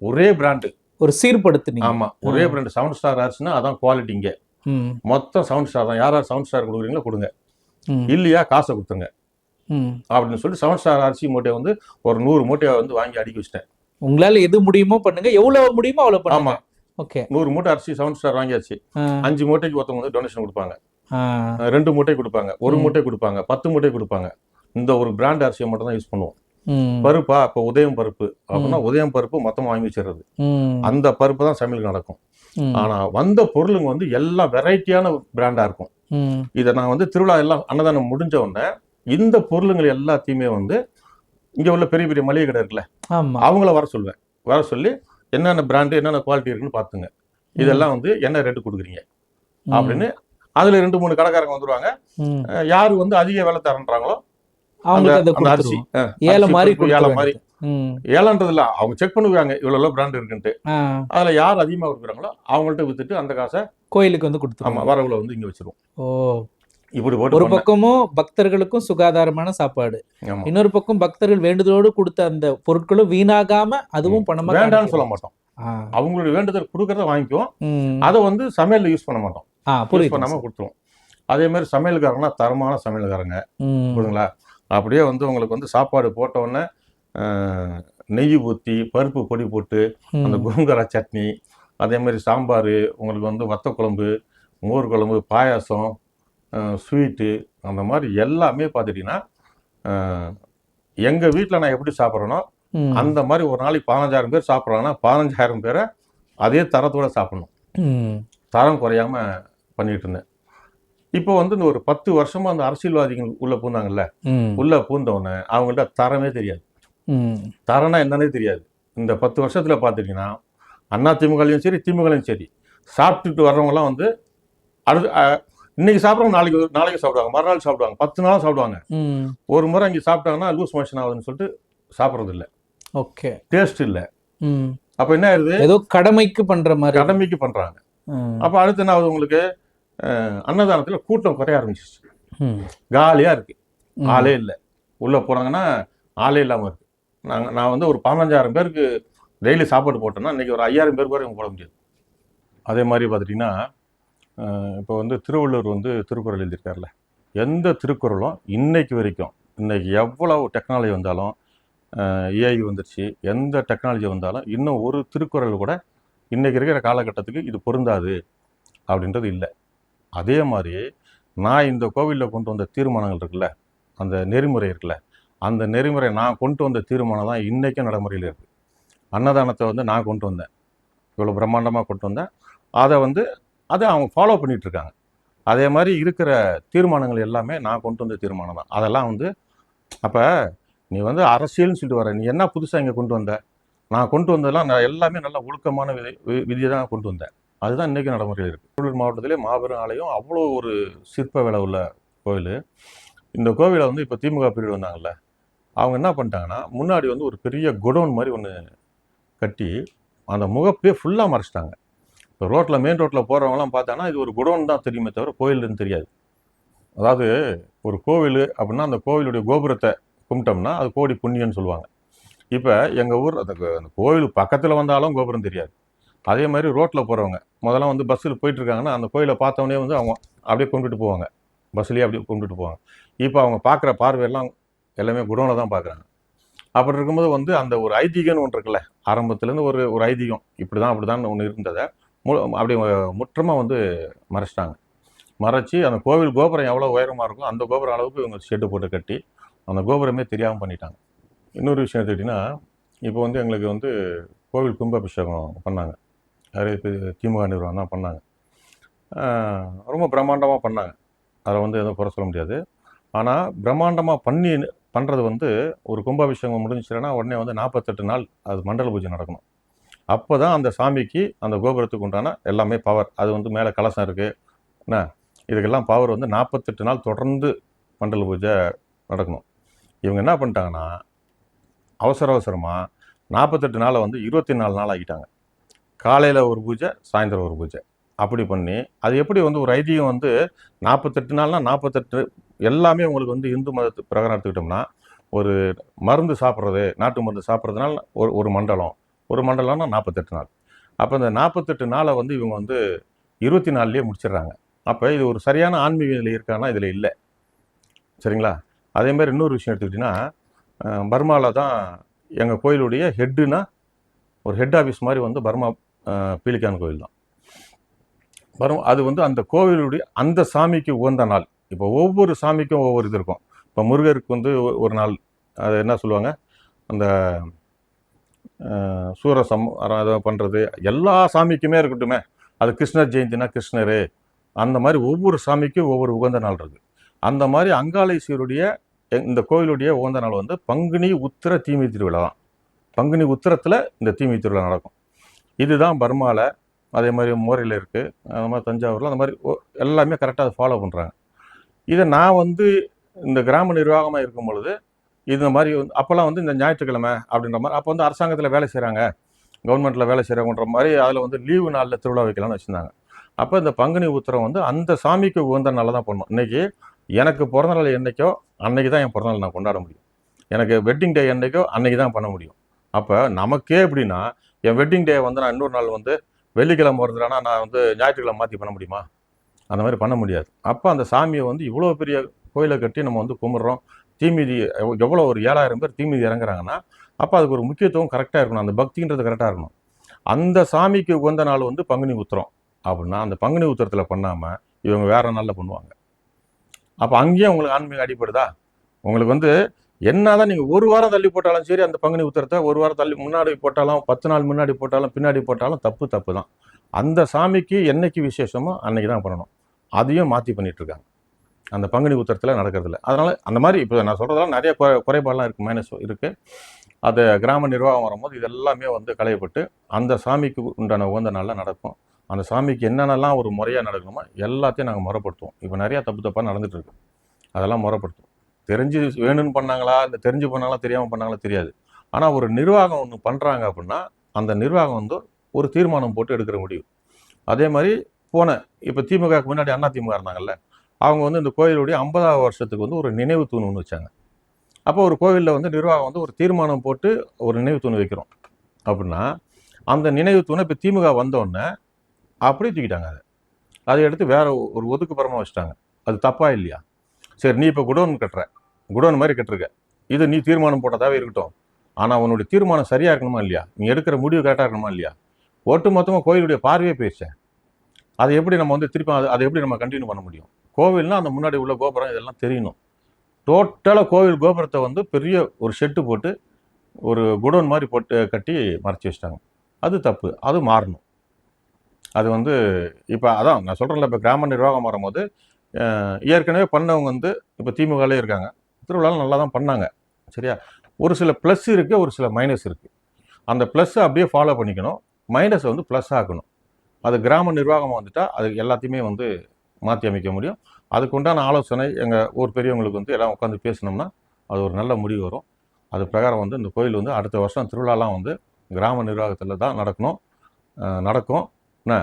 ஒரே பிராண்டு. ஒரு சீர்படுத்துனீங்க. ஆமா, ஒரே பிராண்டு 7 ஸ்டார் அரிசினா அதான் குவாலிட்டி. இங்கே ம் மொத்தம் 7 ஸ்டார் தான். யார் 7 ஸ்டார் கொடுக்குறீங்களோ கொடுங்க, ம் இல்லையா காசை கொடுத்துங்க ம் அப்படின்னு சொல்லி 7 ஸ்டார் அரிசி மூட்டையை வந்து ஒரு 100 மூட்டையை வந்து வாங்கி அடுக்கி வச்சிட்டேன். உங்களால எது முடியுமோ பண்ணுங்க, எவ்வளவு முடியுமோ அவ்வளவு பண்ணுங்க. ஆமா, ஓகே 100 மூட்டை அரிசி 7 ஸ்டார் வாங்கியாச்சு. 5 மூட்டைக்கு ஒருத்தவங்க வந்து டொனேஷன் கொடுப்பாங்க, 2 மூட்டை கொடுப்பாங்க, 1 மூட்டை கொடுப்பாங்க, 10 மூட்டை கொடுப்பாங்க. இந்த ஒரு பிராண்ட் அரிசியை மட்டும் தான் யூஸ் பண்ணுவோம். பருப்பா இப்போ உதயம் பருப்பு அப்படின்னா உதயம் பருப்பு மொத்தமாக வாங்கி வச்சிடுறது. அந்த பருப்பு தான் சமையல் நடக்கும். ஆனா வந்த பொருளுங்க வந்து எல்லாம் வெரைட்டியான பிராண்டா இருக்கும். இதை நான் வந்து திருவிழா எல்லாம் அன்னதானம் முடிஞ்ச உடனே இந்த பொருளுங்களை எல்லாத்தையுமே வந்து இங்க உள்ள பெரிய பெரிய மளிகை கடை இருக்குல்ல, அவங்கள வர சொல்லுவேன். வர சொல்லி என்னென்ன பிராண்டு என்னென்ன குவாலிட்டி இருக்குன்னு பார்த்துங்க, இதெல்லாம் வந்து என்ன ரேட்டு கொடுக்குறீங்க அப்படின்னு. அதுல 2-3 கடைக்காரங்க வந்துருவாங்க. யாரு வந்து அதிக விலை தரன்றாங்களோ அந்த அரிசி ஏழை மாதிரி ஏழன்றது இல்ல, அவங்க செக் பண்ணுவாங்க இவ்வளவு பிராண்ட் இருக்குன்ட்டு. அதுல யார் அதிகமா கொடுக்குறாங்களோ அவங்கள்ட்ட வித்துட்டு அந்த காசை கோயிலுக்கு வந்து கொடுத்து ஆமா வரவுல வந்து இங்க வச்சிருவோம். ஓ, இப்படி போட்டு ஒரு பக்கமும் பக்தர்களுக்கும் சுகாதாரமான சாப்பாடு, இன்னொரு பக்கம் பக்தர்கள் வேண்டுதலோடு கொடுத்த அந்த பொருட்களும் வீணாகாம அதுவும் பணமா வேண்டாம்னு சொல்ல மாட்டோம். அவங்களுடைய வேண்டுதல் கொடுக்கறத வாங்கிக்குவோம், அதை வந்து சமையல்ல யூஸ் பண்ண மாட்டோம், யூஸ் பண்ணாம கொடுத்துருவோம். அதே மாதிரி சமையல்காரங்கன்னா தரமான சமையல்காரங்க புரியுதுங்களா. அப்படியே வந்து உங்களுக்கு வந்து சாப்பாடு போட்ட உடனே நெய் ஊற்றி பருப்பு பொடி போட்டு அந்த கோங்கரா சட்னி, அதே மாதிரி சாம்பார், உங்களுக்கு வந்து வத்த குழம்பு, மோர் குழம்பு, பாயாசம், ஸ்வீட்டு, அந்த மாதிரி எல்லாமே பார்த்துட்டிங்கன்னா எங்கள் வீட்டில் நான் எப்படி சாப்பிட்றேனோ அந்த மாதிரி ஒரு நாளைக்கு 15,000 பேர் சாப்பிட்றாங்கன்னா 15,000 பேரை அதே தரத்தோடு சாப்பிடணும், தரம் குறையாம பண்ணிட்டு இருந்தேன். இப்போ வந்து இந்த ஒரு 10 வருஷமா அந்த அரசியல்வாதிகள் உள்ள பூந்தாங்கல்ல, உள்ள பூந்தவொடனே அவங்கள்ட்ட தரமே தெரியாது. தரம்னா என்னன்னே தெரியாது. இந்த 10 வருஷத்துல பார்த்துட்டீங்கன்னா அண்ணா திமுகலையும் சரி திமுகலையும் சரி சாப்பிட்டுட்டு வர்றவங்கலாம் வந்து அடுத்து இன்னைக்கு சாப்பிட்றவங்க நாளைக்கு சாப்பிடுவாங்க, மறுநாள் சாப்பிடுவாங்க, 10 நாளும் சாப்பிடுவாங்க. ஒரு முறை இங்கே சாப்பிட்டாங்கன்னா லூஸ் மோஷன் ஆகுதுன்னு சொல்லிட்டு சாப்பிட்றது இல்லை. ஓகே. டேஸ்ட் இல்லை. அப்போ என்ன ஆயிடுது, ஏதோ கடமைக்கு பண்ற மாதிரி. கடமைக்கு பண்றாங்க. அப்போ அடுத்து என்ன ஆகுது, உங்களுக்கு அன்னதானத்தில் கூட்டம் குறைய ஆரம்பிச்சிச்சு. காலியா இருக்கு, ஆளே இல்லை. உள்ள போறாங்கன்னா ஆளே இல்லாமல் இருக்கு. நான் வந்து ஒரு 15,000 பேருக்கு டெய்லி சாப்பாடு போட்டோம்னா இன்னைக்கு ஒரு 5,000 பேர் கூட போட முடியாது. அதே மாதிரி பார்த்துட்டிங்கன்னா இப்போ வந்து திருவள்ளுவர் வந்து திருக்குறள் எழுதியிருக்காருல்ல, எந்த திருக்குறளும் இன்னைக்கு வரைக்கும், இன்னைக்கு எவ்வளவு டெக்னாலஜி வந்தாலும், ஏஐ வந்துருச்சு, எந்த டெக்னாலஜி வந்தாலும் இன்னும் ஒரு திருக்குறள் கூட இன்னைக்கு இருக்கிற காலகட்டத்துக்கு இது பொருந்தாது அப்படின்றது இல்லை. அதே மாதிரி நான் இந்த கோவிலில் கொண்டு வந்த தீர்மானங்கள் இருக்குல்ல, அந்த நெறிமுறை இருக்குல்ல, அந்த நெறிமுறை நான் கொண்டு வந்த தீர்மானம் தான் இன்றைக்கும் நடைமுறையில் இருக்குது. அன்னதானத்தை வந்து நான் கொண்டு வந்தேன், இவ்வளோ பிரம்மாண்டமாக கொண்டு வந்தேன். அதை அவங்க ஃபாலோ பண்ணிகிட்ருக்காங்க. அதே மாதிரி இருக்கிற தீர்மானங்கள் எல்லாமே நான் கொண்டு வந்த தீர்மானம் தான். அதெல்லாம் வந்து அப்போ நீ வந்து அரசியல்னு சொல்லிட்டு வர, நீ என்ன புதுசாக இங்கே கொண்டு வந்த? நான் கொண்டு வந்ததெல்லாம் நான் எல்லாமே நல்ல ஒழுக்கமான விதியை தான் கொண்டு வந்தேன். அதுதான் இன்றைக்கி நடைமுறையில் இருக்குது. திருவள்ளூர் மாவட்டத்திலே மாபெரும் ஆலயம், அவ்வளோ ஒரு சிற்ப வேலை உள்ள கோவில். இந்த கோவிலை வந்து இப்போ திமுக பீரியட் வந்தாங்கல்ல, அவங்க என்ன பண்ணிட்டாங்கன்னா, முன்னாடி வந்து ஒரு பெரிய குடோன் மாதிரி ஒன்று கட்டி அந்த முகப்பே ஃபுல்லாக மறைச்சிட்டாங்க. இப்போ ரோட்டில், மெயின் ரோட்டில் போகிறவங்களாம் பார்த்தாங்கன்னா இது ஒரு குடோன் தான் தெரியுமே தவிர கோயிலுன்னு தெரியாது. அதாவது ஒரு கோவில் அப்படின்னா அந்த கோவிலுடைய கோபுரத்தை கும்பிட்டோம்னா அது கோடி புண்ணியன்னு சொல்லுவாங்க. இப்போ எங்கள் ஊர் அந்த கோவில் பக்கத்தில் வந்தாலும் கோபுரம் தெரியாது. அதே மாதிரி ரோட்டில் போகிறவங்க முதல்ல வந்து பஸ்ஸில் போயிட்டுருக்காங்கன்னா அந்த கோயிலை பார்த்தவொடனே வந்து அவங்க அப்படியே கும்பிட்டுட்டு போவாங்க, பஸ்லேயே அப்படியே கும்பிட்டுட்டு போவாங்க. இப்போ அவங்க பார்க்குற பார்வையெல்லாம் எல்லாமே குடோனில் தான் பார்க்குறாங்க. அப்படி இருக்கும்போது வந்து அந்த ஒரு ஐதீகம்னு ஒன்று இருக்குல்ல, ஆரம்பத்துலேருந்து ஒரு ஐதீகம் இப்படி தான் அப்படி தான் ஒன்று இருந்ததை அப்படியே முற்றமாக வந்து மறைச்சிட்டாங்க. மறைச்சி அந்த கோவில் கோபுரம் எவ்வளோ உயரமாக இருக்கும் அந்த கோபுரம் அளவுக்கு இவங்க ஷெட்டு போட்டு கட்டி அந்த கோபுரமே தெரியாமல் பண்ணிட்டாங்க. இன்னொரு விஷயம் எடுத்துக்கிட்டிங்கன்னா, இப்போ வந்து எங்களுக்கு வந்து கோவில் கும்பாபிஷேகம் பண்ணாங்க. நிறைய திமுக நிறுவனம் தான் பண்ணாங்க. ரொம்ப பிரம்மாண்டமாக பண்ணாங்க. அதை வந்து எதுவும் குறை சொல்ல முடியாது. ஆனால் பிரம்மாண்டமாக பண்ணுறது வந்து ஒரு கும்பாபிஷேகம் முடிஞ்சிச்சுன்னா உடனே வந்து 48 நாள் அது மண்டல பூஜை நடக்கணும். அப்போ தான் அந்த சாமிக்கு அந்த கோபுரத்துக்கு உண்டான எல்லாமே பவர். அது வந்து மேலே கலசம் இருக்குது என்ன, இதுக்கெல்லாம் பவர் வந்து 48 நாள் தொடர்ந்து மண்டல பூஜை நடக்கணும். இவங்க என்ன பண்ணிட்டாங்கன்னா, அவசரமாக 48 நாளை வந்து 24 நாள் ஆகிட்டாங்க. காலையில் ஒரு பூஜை, சாயந்தரம் ஒரு பூஜை, அப்படி பண்ணி அது எப்படி வந்து ஒரு ஐதீகம் வந்து 48 நாள்னா 48 எல்லாமே உங்களுக்கு வந்து இந்து மதத்து பிரகாரம் எடுத்துக்கிட்டோம்னா, ஒரு மருந்து சாப்பிட்றது, நாட்டு மருந்து சாப்பிட்றதுனால ஒரு மண்டலம்னா 48 நாள். அப்போ இந்த 48 நாளை வந்து இவங்க வந்து 24 முடிச்சிடுறாங்க. அப்போ இது ஒரு சரியான ஆன்மீக நிலை இருக்கான்னா இதில் இல்லை. சரிங்களா? அதே மாதிரி இன்னொரு விஷயம் எடுத்துக்கிட்டிங்கன்னா, பர்மாவில் தான் எங்கள் கோயிலுடைய ஹெட்டுனா ஒரு ஹெட் ஆஃபீஸ் மாதிரி வந்து பர்மா பீலிக்கான் கோயில் தான். அது வந்து அந்த கோவிலுடைய அந்த சாமிக்கு உகந்த நாள். இப்போ ஒவ்வொரு சாமிக்கும் ஒவ்வொரு இது இருக்கும். இப்போ முருகருக்கு வந்து ஒரு நாள், அது என்ன சொல்லுவாங்க, அந்த அதை பண்ணுறது எல்லா சாமிக்குமே இருக்கட்டுமே. அது கிருஷ்ணர் ஜெயந்தினா கிருஷ்ணர், அந்த மாதிரி ஒவ்வொரு சாமிக்கும் ஒவ்வொரு உகந்த நாள் இருக்குது. அந்த மாதிரி அங்காளேஸ்வருடைய இந்த கோயிலுடைய உகந்த நாள் வந்து பங்குனி உத்திர தீமை திருவிழா தான். பங்குனி உத்திரத்தில் இந்த தீமை திருவிழா நடக்கும். இதுதான் பர்மாவில், அதே மாதிரி மோரியில் இருக்குது, அந்த மாதிரி தஞ்சாவூரில், அந்த மாதிரி எல்லாமே கரெக்டாக அதை ஃபாலோ பண்ணுறாங்க. இதை நான் வந்து இந்த கிராம நிர்வாகமாக இருக்கும் பொழுது இந்த மாதிரி வந்து அப்போல்லாம் வந்து இந்த ஞாயிற்றுக்கிழமை அப்படின்ற மாதிரி, அப்போ வந்து அரசாங்கத்தில் வேலை செய்கிறாங்க, கவர்மெண்ட்டில் வேலை செய்கிறாங்கன்ற மாதிரி அதில் வந்து லீவு நாளில் திருவிழா வைக்கலாம்னு வச்சுருந்தாங்க. அப்போ இந்த பங்குனி உத்திரம் வந்து அந்த சாமிக்கு உகந்த நாளில் தான் பண்ணணும். இன்றைக்கி எனக்கு பிறந்தநாள் என்றைக்கோ அன்றைக்கி தான் என் பிறந்தநாள் நான் கொண்டாட முடியும். எனக்கு வெட்டிங் டே என்றைக்கோ அன்றைக்கி தான் பண்ண முடியும். அப்போ நமக்கே எப்படின்னா, என் வெட்டிங் டே வந்து நான் இன்னொரு நாள் வந்து வெள்ளிக்கிழமை வருதுன்னா நான் வந்து ஞாயிற்றுக்கிழமை மாற்றி பண்ண முடியுமா? அந்த மாதிரி பண்ண முடியாது. அப்போ அந்த சாமியை வந்து இவ்வளோ பெரிய கோயிலை கட்டி நம்ம வந்து கும்பிட்றோம். தீமிதி எவ்வளோ ஒரு 7,000 பேர் தீமிதி இறங்குறாங்கன்னா அப்போ அதுக்கு ஒரு முக்கியத்துவம் கரெக்டாக இருக்கணும், அந்த பக்தின்றது கரெக்டாக இருக்கணும். அந்த சாமிக்கு உகந்த நாள் வந்து பங்குனி உத்திரம் அப்படின்னா அந்த பங்குனி உத்திரத்தில் பண்ணாமல் இவங்க வேறு நாளில் பண்ணுவாங்க. அப்போ அங்கேயும் உங்களுக்கு ஆன்மீக அடிப்படுதா? உங்களுக்கு வந்து என்னதான் நீங்கள் ஒரு வாரம் தள்ளி போட்டாலும் சரி, அந்த பங்குனி உத்திரத்தை ஒரு வாரம் தள்ளி முன்னாடி போட்டாலும் 10 நாள் முன்னாடி போட்டாலும் பின்னாடி போட்டாலும் தப்பு தான். அந்த சாமிக்கு என்னைக்கு விசேஷமோ அன்னைக்கு தான் பண்ணணும். அதையும் மாற்றி பண்ணிகிட்ருக்காங்க, அந்த பங்குனி உத்திரத்தில் நடக்கிறதில்ல. அதனால் அந்த மாதிரி இப்போ நான் சொல்கிறதெல்லாம் நிறைய குறைபாடெலாம் இருக்குது, மைனஸ் இருக்குது. அது கிராம நிர்வாகம் வரும்போது இதெல்லாமே வந்து களையப்பட்டு அந்த சாமிக்கு உண்டான உகந்த நாளில் நடக்கும். அந்த சாமிக்கு என்னென்னலாம் ஒரு முறையாக நடக்கணுமோ எல்லாத்தையும் நாங்கள் முறைப்படுத்துவோம். இப்போ நிறையா தப்பாக நடந்துட்டு இருக்கு. அதெல்லாம் முறைப்படுத்துவோம். தெரிஞ்சு வேணும்னு பண்ணாங்களா, இல்லை தெரிஞ்சு பண்ணாங்களா, தெரியாமல் பண்ணாங்களா தெரியாது. ஆனால் ஒரு நிர்வாகம் ஒன்று பண்ணுறாங்க அப்படின்னா அந்த நிர்வாகம் வந்து ஒரு தீர்மானம் போட்டு எடுக்கிற முடிவு. அதே மாதிரி இப்போ திமுகவுக்கு முன்னாடி அண்ணா திமுக இருந்தாங்கல்ல, அவங்க வந்து இந்த கோயிலுடைய 50வது வருஷத்துக்கு வந்து ஒரு நினைவு தூண் ஒன்று வச்சாங்க. அப்போ ஒரு கோவிலில் வந்து நிர்வாகம் வந்து ஒரு தீர்மானம் போட்டு ஒரு நினைவு தூண் வைக்கிறோம் அப்படின்னா, அந்த நினைவு தூணை இப்போ திமுக வந்தோடனே அப்படியே தூக்கிட்டாங்க. அதை எடுத்து வேற ஒரு ஒதுக்குப்புறமா வச்சுட்டாங்க. அது தப்பா இல்லையா? சரி, நீ இப்போ குடோன் கட்டுற, குடோன் மாதிரி கட்டுருக்க, இது நீ தீர்மானம் போட்டதாவே இருக்கட்டும். ஆனால் உன்னுடைய தீர்மானம் சரியா இருக்கணுமா இல்லையா? நீ எடுக்கிற முடிவு கரெக்டாக இருக்கணுமா இல்லையா? ஒட்டு மொத்தமாக கோயிலுடைய பார்வையே போயிடுச்சேன். அதை எப்படி நம்ம வந்து திருப்பி அதை எப்படி நம்ம கண்டினியூ பண்ண முடியும்? கோவில்னா அந்த முன்னாடி உள்ள கோபுரம் இதெல்லாம் தெரியணும். டோட்டலாக கோவில் கோபுரத்தை வந்து பெரிய ஒரு ஷெட்டு போட்டு ஒரு குடோன் மாதிரி போட்டு கட்டி மறைச்சி வச்சிட்டாங்க. அது தப்பு. அது மாறணும். அது வந்து இப்போ அதான் நான் சொல்கிறேன்ல, இப்போ கிராம நிர்வாகம் வரும்போது ஏற்கனவே பண்ணவங்க வந்து இப்போ திமுகலே இருக்காங்க. திருவிழாவில் நல்லா தான் பண்ணாங்க. சரியா? ஒரு சில ப்ளஸ் இருக்குது, ஒரு சில மைனஸ் இருக்குது. அந்த ப்ளஸ்ஸை அப்படியே ஃபாலோ பண்ணிக்கணும், மைனஸை வந்து ப்ளஸ் ஆக்கணும். அது கிராம நிர்வாகம் வந்துட்டால் அது எல்லாத்தையுமே வந்து மாற்றி அமைக்க முடியும். அதுக்கு உண்டான ஆலோசனை எங்கள் ஊர் பெரியவங்களுக்கு வந்து எல்லாம் உட்காந்து பேசினோம்னா அது ஒரு நல்ல முடிவு வரும். அது பிரகாரம் வந்து இந்த கோயில் வந்து அடுத்த வருஷம் திருவிழாலாம் வந்து கிராம நிர்வாகத்தில் தான் நடக்கும். என்ன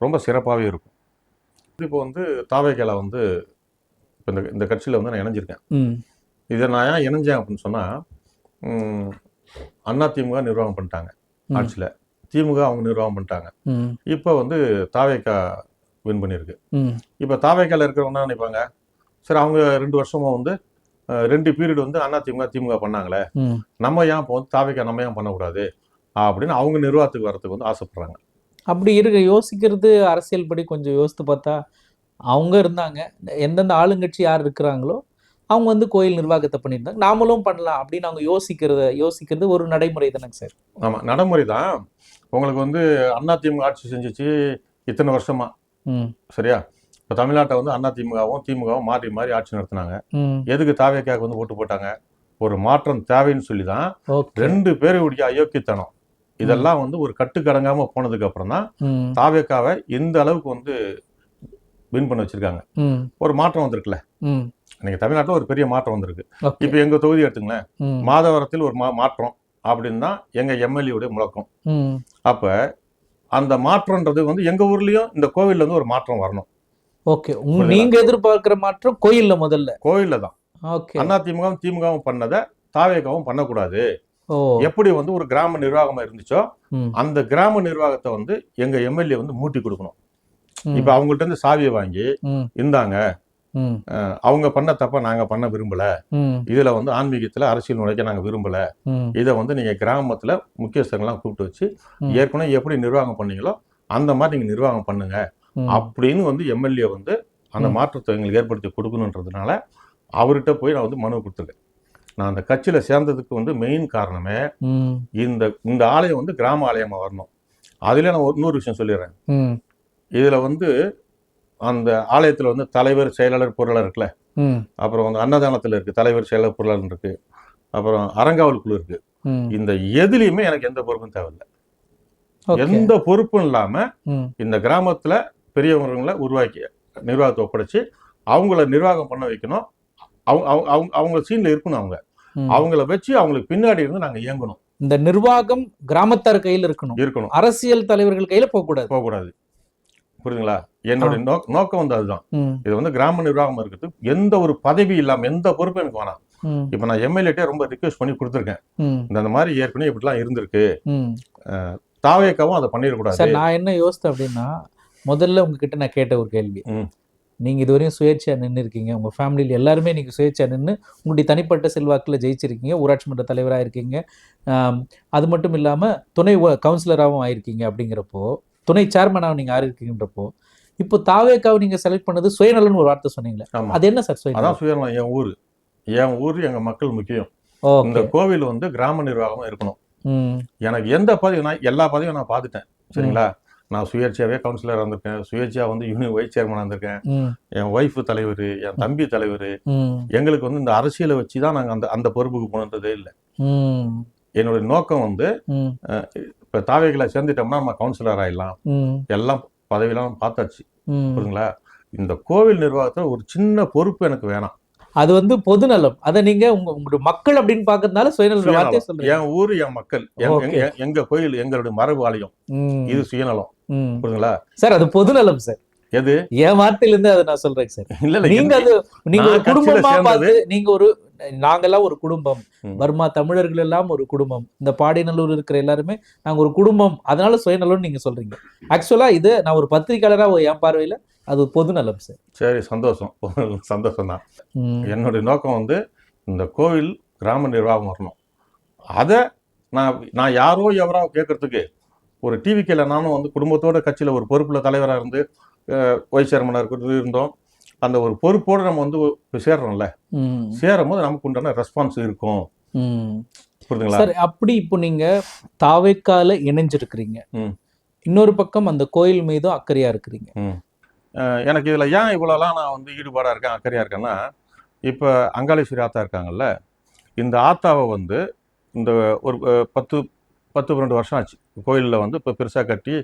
ரொம்ப சிறப்பாகவே இருக்கும். இப்போ வந்து தாவேக்கால வந்து இப்போ இந்த கட்சியில் வந்து நான் இணைஞ்சிருக்கேன். இதை நான் ஏன் இணைஞ்சேன் அப்படின்னு சொன்னால், அண்ணா திமுக நிர்வாகம் பண்ணிட்டாங்க ஆட்சியில், திமுக அவங்க நிர்வாகம் பண்ணிட்டாங்க. இப்போ வந்து தாவேக்கா வின் பண்ணியிருக்கு. இப்போ தாவேக்கால இருக்கிறவங்க என்ன நினைப்பாங்க, சரி அவங்க 2 வருஷமா வந்து 2 பீரியட் வந்து அண்ணா திமுக பண்ணாங்களே, நம்ம ஏன் இப்போ வந்து தாவேக்கா நம்ம ஏன் பண்ணக்கூடாது அப்படின்னு அவங்க நிர்வாகத்துக்கு வரத்துக்கு வந்து ஆசைப்படுறாங்க. அப்படி யோசிக்கிறது அரசியல் படி கொஞ்சம் யோசித்து பார்த்தா, அவங்க இருந்தாங்க, எந்தெந்த ஆளுங்கட்சி யார் இருக்கிறாங்களோ அவங்க வந்து கோயில் நிர்வாகத்தை பண்ணியிருந்தாங்க, நாமளும் பண்ணலாம் அப்படின்னு அவங்க யோசிக்கிறது ஒரு நடைமுறை தானேங்க சார்? ஆமாம், நடைமுறை தான். உங்களுக்கு வந்து அண்ணா திமுக ஆட்சி செஞ்சிச்சு இத்தனை வருஷமா. சரியா? இப்போ தமிழ்நாட்டை வந்து அண்ணா திமுகவும் மாறி ஆட்சி நடத்தினாங்க. எதுக்கு தாவேக்காவுக்கு வந்து ஓட்டு போட்டாங்க? ஒரு மாற்றம் தேவைன்னு சொல்லி தான். 2 பேருடைய அயோக்கியத்தனம் இதெல்லாம் வந்து ஒரு கட்டுக்கடங்காம போனதுக்கு அப்புறம் தான் தாவேக்காவை இந்த அளவுக்கு வந்து வின் பண்ண வச்சிருக்காங்க. ஒரு மாற்றம் வந்திருக்குல்ல, நீங்க தமிழ்நாட்டில் ஒரு பெரிய மாற்றம் வந்திருக்கு. இப்போ எங்க தொகுதி எடுத்துங்களேன், மாதவரத்தில் ஒரு மாற்றம் அப்படின்னு தான் எங்க எம்எல்ஏடைய முழக்கம். அப்ப அந்த மாற்றம்ன்றது வந்து எங்க ஊர்லயும் இந்த கோவில்ல வந்து ஒரு மாற்றம் வரணும். ஓகே, நீங்க எதிர்பார்க்கிற மாற்றம் கோயில்ல தான். அண்ணா திமுகவும் பண்ணதை தாவேக்காவும் பண்ணக்கூடாது. எப்படி வந்து ஒரு கிராம நிர்வாகமா இருந்துச்சோ அந்த கிராம நிர்வாகத்தை வந்து எங்க எம்எல்ஏ வந்து மூட்டி கொடுக்கணும். இப்ப அவங்கள்ட்ட இருந்து சாவியை வாங்கி இருந்தாங்க, அவங்க பண்ண தப்ப நாங்க பண்ண விரும்பல, இதுல வந்து ஆன்மீகத்துல அரசியல் நுழைக்க நாங்க விரும்பல, இதை வந்து நீங்க கிராமத்துல முக்கியஸ்தர்கள்லாம் கூப்பிட்டு வச்சு ஏற்கனவே எப்படி நிர்வாகம் பண்ணீங்களோ அந்த மாதிரி நீங்க நிர்வாகம் பண்ணுங்க அப்படின்னு வந்து எம்எல்ஏ வந்து அந்த மாற்றத்தை எங்களுக்கு ஏற்படுத்தி கொடுக்கணுன்றதுனால அவர்கிட்ட போய் நான் வந்து மனு கொடுத்துருக்கேன். நான் அந்த கட்சியில சேர்ந்ததுக்கு வந்து மெயின் காரணமே இந்த ஆலயம் வந்து கிராம ஆலயமா வரணும். அதுல நான் இன்னொரு விஷயம் சொல்லிடுறேன். இதுல வந்து அந்த ஆலயத்துல வந்து தலைவர், செயலாளர், பொருளாளர் இருக்குல்ல, அப்புறம் வந்து அன்னதானத்துல இருக்கு தலைவர், செயலாளர், பொருளாளர் இருக்கு, அப்புறம் அறங்காவல் குழு இருக்கு. இந்த எதுலையுமே எனக்கு எந்த பொறுப்பும் தேவையில்லை. எந்த பொறுப்பும் இல்லாம இந்த கிராமத்துல பெரியவங்களை உருவாக்கி நிர்வாகத்தை ஒப்படைச்சு அவங்கள நிர்வாகம் பண்ண வைக்கணும். அவங்க சீன்ல இருக்கணும். அவங்கள வச்சு அவங்களுக்கு பின்னாடி இருந்து நாங்க இயங்கணும். இந்த நிர்வாகம் கிராமத்தார் கையில் இருக்கணும். அரசியல் தலைவர்கள் கையில போகக்கூடாது. புரியுதுங்களா? என்னுடைய நோக்கம் வந்து அதுதான். இது வந்து கிராம நிர்வாகம் இருக்கிறது, எந்த ஒரு பதவி இல்லாம எந்த பொறுப்பும் எனக்கு வேணாம். இப்ப நான் எம்எல்ஏட்டே ரொம்ப ரிக்வெஸ்ட் பண்ணி கொடுத்துருக்கேன், இந்த மாதிரி ஏற்கனவே இப்படிலாம் இருந்திருக்கு, தாவேக்காவும் அதை பண்ணிடக்கூடாது. நான் என்ன யோசித்தேன் அப்படின்னா, முதல்ல உங்ககிட்ட நான் கேட்ட ஒரு கேள்வி, நீங்கள் இதுவரையும் சுயேட்சையாக நின்று இருக்கீங்க, உங்கள் ஃபேமிலியில் எல்லாருமே நீங்கள் சுயேட்சையாக நின்று உங்களுடைய தனிப்பட்ட செல்வாக்கில் ஜெயிச்சிருக்கீங்க, ஊராட்சி மன்ற தலைவராக இருக்கீங்க, அது மட்டும் இல்லாமல் துணை கவுன்சிலராகவும் ஆயிருக்கீங்க. அப்படிங்கிறப்போ துணை சேர்மனாகவும் நீங்கள் ஆயிருக்கீங்கன்றப்போ இப்போ தாவேக்காவை நீங்கள் செலக்ட் பண்ணது சுயநலன்னு ஒரு வார்த்தை சொன்னீங்களே, அது என்ன சார்? சுயநலம். என் ஊர் எங்கள் மக்கள் முக்கியம். இந்த கோவில் வந்து கிராம நிர்வாகமாக இருக்கணும். எனக்கு எந்த பதவி, நான் எல்லா பதவியும் நான் பார்த்துட்டேன். சரிங்களா? நான் சுயேட்சையாவே கவுன்சிலர் வந்திருக்கேன், சுயேட்சையா வந்து யூனியன் வைஸ் சேர்மனா இருந்திருக்கேன், என் ஒய்ஃபு தலைவர், என் தம்பி தலைவர். எங்களுக்கு வந்து இந்த அரசியலை வச்சுதான் நாங்க அந்த பொறுப்புக்கு போனதே இல்லை. என்னுடைய நோக்கம் வந்து இப்ப தாவேகளை சேர்ந்துட்டோம்னா நம்ம கவுன்சிலர் ஆயிடலாம், எல்லாம் பதவியெல்லாம் பார்த்தாச்சு. ம். புரியுதுங்களா? இந்த கோவில் நிர்வாகத்துல ஒரு சின்ன பொறுப்பு எனக்கு வேணாம். அது வந்து பொதுநலம். அத நீங்க உங்களுடைய மக்கள் அப்படின்னு பார்க்கறதுனால சுயநல வார்த்தையை சுயநலம். சொல்றீங்க. என் ஊரு, என் மக்கள், ஓகே. எங்க கோயில், எங்களுடைய மரபு ஆலயம். ம். இது சுயநலம். ம். புரியுதுங்களா? சார் அது பொதுநலம் சார். எது? என் வார்த்தையில இருந்து அதை நான் சொல்றேன் சார். இல்ல இல்ல நீங்க அது நீங்க நான் ஒரு கட்சியில குடும்பமா சேர்ந்தது. பார்த்து நீங்க நாங்கெல்லாம் ஒரு குடும்பம். ம். பர்மா தமிழர்கள் எல்லாம் ஒரு குடும்பம். இந்த பாடிநல்லூர் இருக்கிற எல்லாருமே நாங்க ஒரு குடும்பம். அதனால சுயநலம்னு நீங்க சொல்றீங்க. ஆக்சுவலா இது நான் ஒரு பத்திரிகையாளரா என் பார்வையில அது பொதுநலம் சார். சரி, சந்தோஷம். சந்தோஷம் தான். ம். என்னுடைய நோக்கம் வந்து இந்த கோவில் கிராம நிர்வாகம் வரணும். அதை நான் யாரோ எவரோ கேட்கறதுக்கு ஒரு டிவிக்கில் நானும் வந்து குடும்பத்தோட கட்சியில் ஒரு பொறுப்புல தலைவராக இருந்து வைஸ் சேர்மனாக இருக்கிறது இருந்தோம். அந்த ஒரு பொறுப்போடு நம்ம வந்து சேர்றோம்ல, ம். சேரும் போது நமக்கு உண்டான ரெஸ்பான்ஸ் இருக்கும். ம். புரியுதுங்களா? சார் அப்படி இப்போ நீங்க தாவேக்கால இணைஞ்சிருக்கிறீங்க. ம். இன்னொரு பக்கம் அந்த கோயில் மீதும் அக்கறையா இருக்கிறீங்க. எனக்கு இதில் ஏன் இவ்வளோலாம் நான் வந்து ஈடுபாடாக இருக்கேன், அக்கறையாக இருக்கேன்னா, இப்போ அங்காளேஸ்வரி ஆத்தா இருக்காங்கல்ல, இந்த ஆத்தாவை வந்து இந்த ஒரு 10-12 வருஷம் ஆச்சு. கோயிலில் வந்து இப்போ பெருசாக கட்டி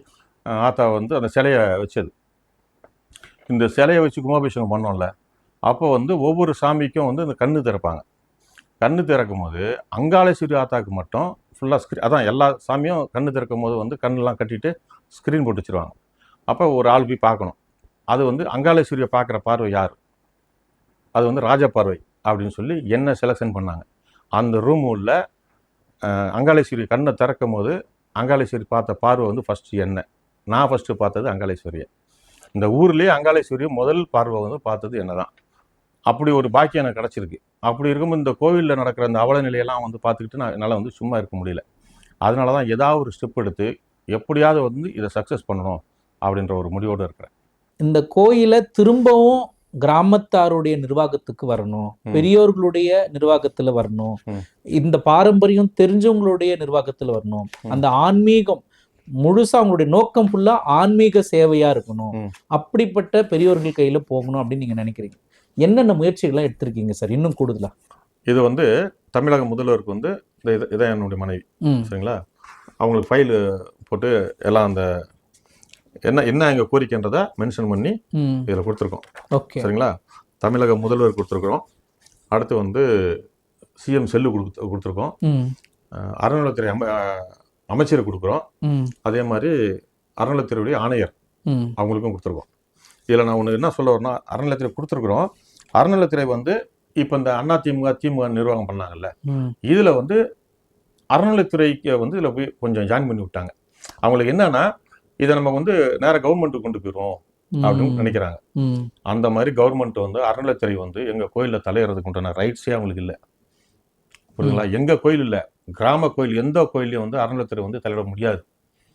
ஆத்தாவை வந்து அந்த சிலையை வச்சது. இந்த சிலையை வச்சு கும்பாபிஷேகம் பண்ணோம்ல, அப்போ வந்து ஒவ்வொரு சாமிக்கும் வந்து இந்த கண்ணு திறப்பாங்க. கண்ணு திறக்கும் போது அங்காளேஸ்வரி ஆத்தாவுக்கு மட்டும் ஃபுல்லாக அதான் எல்லா சாமியும் கண்ணு திறக்கும் போது வந்து கண்ணெலாம் கட்டிட்டு ஸ்க்ரீன் போட்டு வச்சுருவாங்க. அப்போ ஒரு ஆள் போய் பார்க்கணும். அது வந்து அங்காளேஸ்வரியை பார்க்குற பார்வை யார்? அது வந்து ராஜ பார்வை அப்படின்னு சொல்லி என்ன செலெக்ஷன் பண்ணாங்க. அந்த ரூம் உள்ள அங்காளேஸ்வரி கண்ணை திறக்கும் போது அங்காளேஸ்வரி பார்த்த பார்வை வந்து ஃபஸ்ட்டு என்ன. நான் ஃபஸ்ட்டு பார்த்தது அங்காளேஸ்வரியை. இந்த ஊர்லேயே அங்காளேஸ்வரியை முதல் பார்வை வந்து பார்த்தது என்ன தான். அப்படி ஒரு பாக்கியம் எனக்கு கிடச்சிருக்கு. அப்படி இருக்கும்போது இந்த கோவிலில் நடக்கிற அந்த அவல நிலையெல்லாம் வந்து பார்த்துக்கிட்டு என்னால் வந்து சும்மா இருக்க முடியல. அதனால தான் ஏதாவது ஒரு ஸ்டெப் எடுத்து எப்படியாவது வந்து இதை சக்ஸஸ் பண்ணணும் அப்படின்ற ஒரு முடிவோடு இருக்கிறேன். இந்த கோயிலை திரும்பவும் கிராமத்தாருடைய நிர்வாகத்துக்கு வரணும், பெரியோர்களுடைய நிர்வாகத்துல வரணும், இந்த பாரம்பரியம் தெரிஞ்சவங்களுடைய நிர்வாகத்துல வரணும். அந்த ஆன்மீகம் முழுசா அவங்களுடைய நோக்கம் ஃபுல்லா ஆன்மீக சேவையா இருக்கணும். அப்படிப்பட்ட பெரியோர்கள் கையில போகணும் அப்படின்னு நீங்க நினைக்கிறீங்க. என்னென்ன முயற்சிகள்லாம் எடுத்திருக்கீங்க சார் இன்னும் கூடுதலா? இது வந்து தமிழக முதல்வருக்கு வந்து இதான் என்னுடைய மனைவி. சரிங்களா? அவங்களுக்கு ஃபைல் போட்டு எல்லாம் அந்த என்ன எங்கள் கோரிக்கைன்றதை மென்ஷன் பண்ணி இதில் கொடுத்துருக்கோம். ஓகே, சரிங்களா? தமிழக முதல்வர் கொடுத்துருக்குறோம். அடுத்து வந்து சிஎம் செல்லு கொடுத்துருக்கோம். அறநிலையத்துறை அமைச்சர் கொடுக்குறோம். அதே மாதிரி அறநிலையத்துறையுடைய ஆணையர் அவங்களுக்கும் கொடுத்துருக்கோம். இதில் நான் ஒன்று என்ன சொல்ல வரேன்னா, அறநிலையத்துறை கொடுத்துருக்குறோம். அறநிலையத்துறை வந்து இப்போ இந்த அதிமுக திமுக நிர்வாகம் பண்ணாங்கல்ல, இதில் வந்து அறநிலையத்துறைக்கு வந்து இதில் போய் கொஞ்சம் ஜாயின் பண்ணி விட்டாங்க. அவங்களுக்கு என்னன்னா, இதை நம்ம வந்து நேராக கவர்மெண்ட்டுக்கு கொண்டு போயிடுவோம் அப்படின்னு நினைக்கிறாங்க. அந்த மாதிரி கவர்மெண்ட் வந்து அறநிலையத்துறை வந்து எங்கள் கோயிலில் தலையிறதுக்கு உண்டான ரைட்ஸே அவங்களுக்கு இல்லை. புரியுதுங்களா? எங்கள் கோயில் இல்லை, கிராம கோயில் எந்த கோயிலையும் வந்து அறநிலையத்துறை வந்து தலையிட முடியாது.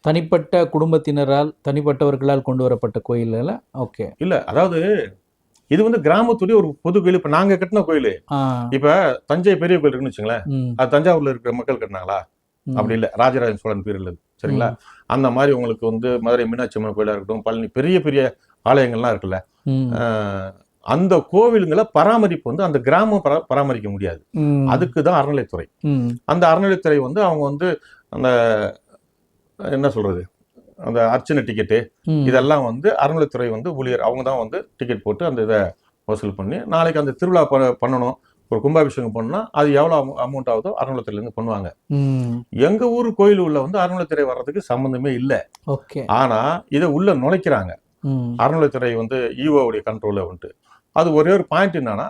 தனிப்பட்ட குடும்பத்தினரால் தனிப்பட்டவர்களால் கொண்டு வரப்பட்ட கோயில். ஓகே, இல்லை, அதாவது இது வந்து கிராமத்துடைய ஒரு பொது கோயில். இப்போ நாங்கள் கட்டின கோயில், இப்போ தஞ்சை பெரிய கோயில் இருக்குன்னு வச்சுங்களேன், அது தஞ்சாவூர்ல இருக்கிற மக்கள் கட்டினாங்களா? அப்படி இல்லை, ராஜராஜ சோழன் பீரியட்ல. சரிங்களா? அந்த மாதிரி உங்களுக்கு வந்து மதுரை மீனாட்சி அம்மன் கோயிலாக இருக்கட்டும், பழனி பெரிய பெரிய ஆலயங்கள்லாம் இருக்குல்ல, அந்த கோவிலுங்களை பராமரிப்பு வந்து அந்த கிராமம் பராமரிக்க முடியாது. அதுக்கு தான் அறநிலையத்துறை. அந்த அறநிலையத்துறை வந்து அவங்க வந்து அந்த என்ன சொல்றது, அந்த அர்ச்சனை டிக்கெட்டு இதெல்லாம் வந்து அறநிலையத்துறை வந்து ஊழியர் அவங்க தான் வந்து டிக்கெட் போட்டு அந்த இதை வசூல் பண்ணி, நாளைக்கு அந்த திருவிழா பண்ணணும், ஒரு கும்பாபிஷேகம் பண்ணா அது எவ்வளோ அமௌண்ட் ஆகுதோ அறநிலையத்துறையிலேருந்து பண்ணுவாங்க. எங்க ஊர் கோயில் உள்ள வந்து அறநிலையத்துறை வர்றதுக்கு சம்மந்தமே இல்லை. ஆனா இதை உள்ள நுழைக்கிறாங்க. அறநிலையத்துறை வந்து ஈஓவுடைய கண்ட்ரோலில் வந்துட்டு அது ஒரே ஒரு பாயிண்ட் என்னன்னா,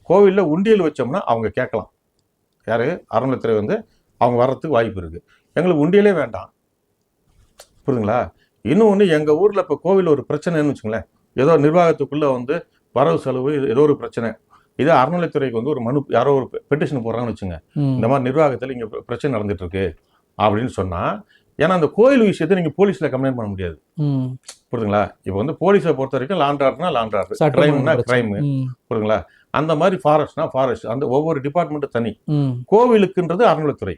கோவிலில் உண்டியல் வச்சோம்னா அவங்க கேட்கலாம். யாரு? அறநிலையத்துறை வந்து அவங்க வர்றதுக்கு வாய்ப்பு இருக்கு. எங்களுக்கு உண்டியலே வேண்டாம். புரியுதுங்களா? இன்னொன்று, எங்கள் ஊரில் இப்போ கோவில் ஒரு பிரச்சனைன்னு வச்சுங்களேன், ஏதோ நிர்வாகத்துக்குள்ளே வந்து வரவு செலவு ஏதோ ஒரு பிரச்சனை, இதே அறநிலையத்துறைக்கு வந்து ஒரு மனு யாரோ ஒரு பெட்டிஷன் போடுறாங்கன்னு வச்சுங்க, இந்த மாதிரி நிர்வாகத்தில் இங்கே பிரச்சனை நடந்துட்டு இருக்கு அப்படின்னு சொன்னால், ஏன்னா அந்த கோயில் விஷயத்தை நீங்கள் போலீஸில் கம்ப்ளைண்ட் பண்ண முடியாது. புரியுதுங்களா? இப்போ வந்து போலீஸை பொறுத்த வரைக்கும் லாண்ட் ஆர்டர்னா லாண்ட் ஆர்டர், கிரைம்னா கிரைமு. புரியுதுங்களா? அந்த மாதிரி ஃபாரஸ்ட்னா ஃபாரஸ்ட், அந்த ஒவ்வொரு டிபார்ட்மெண்ட்டும் தனி. கோவிலுக்குன்றது அறநிலையத்துறை.